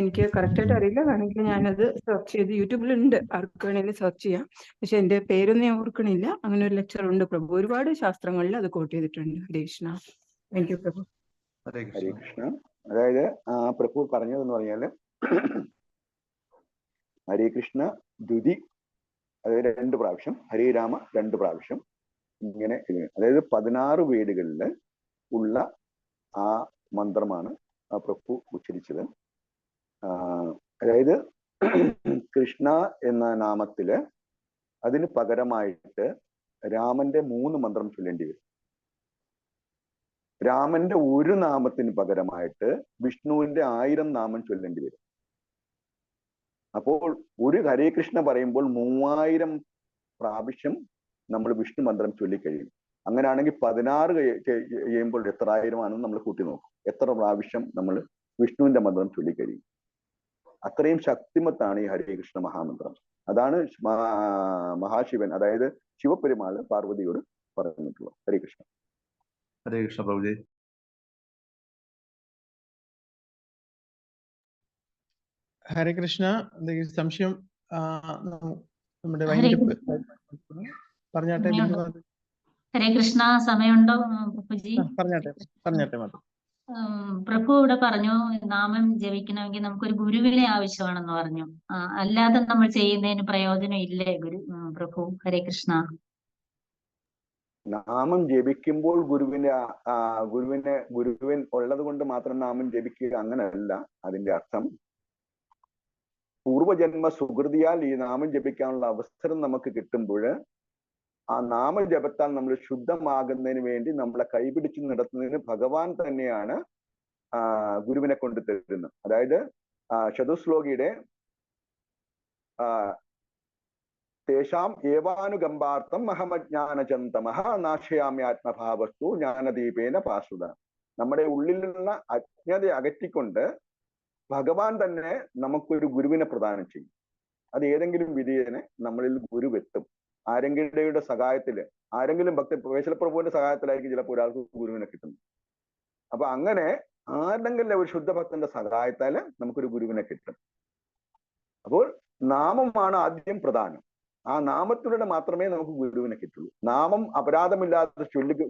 എനിക്ക് കറക്റ്റായിട്ട് അറിയില്ല, വേണമെങ്കിൽ ഞാനത് സെർച്ച് ചെയ്ത് യൂട്യൂബിലുണ്ട്, ആർക്ക് വേണമെങ്കിലും സെർച്ച് ചെയ്യാം. പക്ഷെ എന്റെ പേരൊന്നും ഞാൻ ഓർക്കണില്ല. അങ്ങനെ ഒരു ലെക്ചർ ഉണ്ട് പ്രഭു, ഒരുപാട് ശാസ്ത്രങ്ങളിൽ അത് കോട്ട് ചെയ്തിട്ടുണ്ട്. ഹരേ കൃഷ്ണ. താങ്ക് യു പ്രഭു. ഹരേ ഹരേ കൃഷ്ണ. കൃഷ്ണ. അതായത് പ്രഭു പറഞ്ഞതെന്ന് പറഞ്ഞാല് ഹരേ കൃഷ്ണ ദ്വിതി, അതായത് 2 പ്രാവശ്യം, ഹരേ രാമ 2 പ്രാവശ്യം, ഇങ്ങനെ അതായത് 16 വേടുകളിൽ ഉള്ള ആ മന്ത്രമാണ് ആ പ്രഭു ഉച്ചരിച്ചത്. അതായത് കൃഷ്ണ എന്ന നാമത്തില് അതിന് പകരമായിട്ട് രാമന്റെ 3 മന്ത്രം ചൊല്ലേണ്ടി വരും. രാമന്റെ ഒരു നാമത്തിന് പകരമായിട്ട് വിഷ്ണുവിന്റെ 1000 നാമം ചൊല്ലേണ്ടി വരും. അപ്പോൾ ഒരു ഹരേ കൃഷ്ണ പറയുമ്പോൾ 3000 പ്രാവശ്യം നമ്മൾ വിഷ്ണു മന്ത്രം ചൊല്ലിക്കഴിയും. അങ്ങനെയാണെങ്കിൽ 16 ചെയ്യുമ്പോൾ എത്ര ആയിരമാണെന്ന് നമ്മൾ കൂട്ടി നോക്കും. എത്ര പ്രാവശ്യം നമ്മൾ വിഷ്ണുവിന്റെ മന്ത്രം ചൊല്ലിക്കഴിയും. അത്രയും ശക്തിമത്താണ് ഈ ഹരേ കൃഷ്ണ മഹാമന്ത്രം. അതാണ് മഹാശിവൻ, അതായത് ശിവപെരുമാള് പാർവതിയോട് പറഞ്ഞിട്ടുള്ളത്. ഹരേ കൃഷ്ണ. ഹരേ കൃഷ്ണ പ്രഭുജി. ഹരേ കൃഷ്ണ. എന്തെങ്കിലും സംശയം നമ്മുടെ ഹരേ പറഞ്ഞാട്ടെ. ഹരേ കൃഷ്ണ. സമയമുണ്ടോ പ്രഭുജി? പറഞ്ഞാട്ടെ മാത്രം. പ്രഭു ഇവിടെ പറഞ്ഞു നാമം ജപിക്കണമെങ്കിൽ നമുക്കൊരു ഗുരുവിനെ ആവശ്യമാണെന്ന് പറഞ്ഞു. അല്ലാതെ നമ്മൾ ചെയ്യുന്നതിന് പ്രയോജനം ഇല്ലേ പ്രഭു? ഹരേ കൃഷ്ണ. നാമം ജപിക്കുമ്പോൾ ഗുരുവിൻ ഉള്ളത് കൊണ്ട് മാത്രം നാമം ജപിക്കുക, അങ്ങനെയല്ല അതിന്റെ അർത്ഥം. പൂർവജന്മ സുഹൃതിയാൽ ഈ നാമം ജപിക്കാനുള്ള അവസരം നമുക്ക് കിട്ടുമ്പോൾ ആ നാമജപത്താൽ നമ്മൾ ശുദ്ധമാകുന്നതിന് വേണ്ടി നമ്മളെ കൈപിടിച്ച് നടത്തുന്നതിന് ഭഗവാൻ തന്നെയാണ് ഗുരുവിനെ കൊണ്ട് തരുന്നത്. അതായത് ചതുശ്ലോകിയുടെ തേഷാം ഏവാനുകമ്പാർത്ഥം അഹമജ്ഞാനചന്തമഃ നാശയാമ്യാത്മഭാവസ്തു ജ്ഞാനദീപേന പാസുത. നമ്മുടെ ഉള്ളിലുള്ള അജ്ഞത അകറ്റിക്കൊണ്ട് ഭഗവാൻ തന്നെ നമുക്കൊരു ഗുരുവിനെ പ്രദാനം ചെയ്യും. അത് ഏതെങ്കിലും വിധേയനെ നമ്മളിൽ ഗുരുവെത്തും. ആരെങ്കിലുടെ സഹായത്തില്, ആരെങ്കിലും വേശലപ്രഭുവിന്റെ സഹായത്തിലായിരിക്കും ചിലപ്പോൾ ഒരാൾക്ക് ഗുരുവിനെ കിട്ടുന്നത്. അപ്പൊ അങ്ങനെ ആരെങ്കിലും ഒരു ശുദ്ധഭക്തന്റെ സഹായത്താല് നമുക്കൊരു ഗുരുവിനെ കിട്ടും. അപ്പോൾ നാമമാണ് ആദ്യം പ്രധാനം. ആ നാമത്തിലൂടെ മാത്രമേ നമുക്ക് ഗുരുവിനെ കിട്ടുള്ളൂ. നാമം അപരാധമില്ലാതെ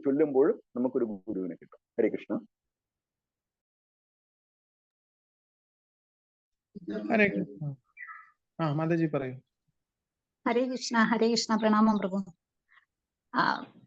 ചൊല്ലുമ്പോൾ നമുക്കൊരു ഗുരുവിനെ കിട്ടും. ഹരേ കൃഷ്ണ. ഹരേ കൃഷ്ണ. മാതാജി പറയൂ. ഹരേ കൃഷ്ണ. ഹരേ കൃഷ്ണ. പ്രണാമം പ്രഭു.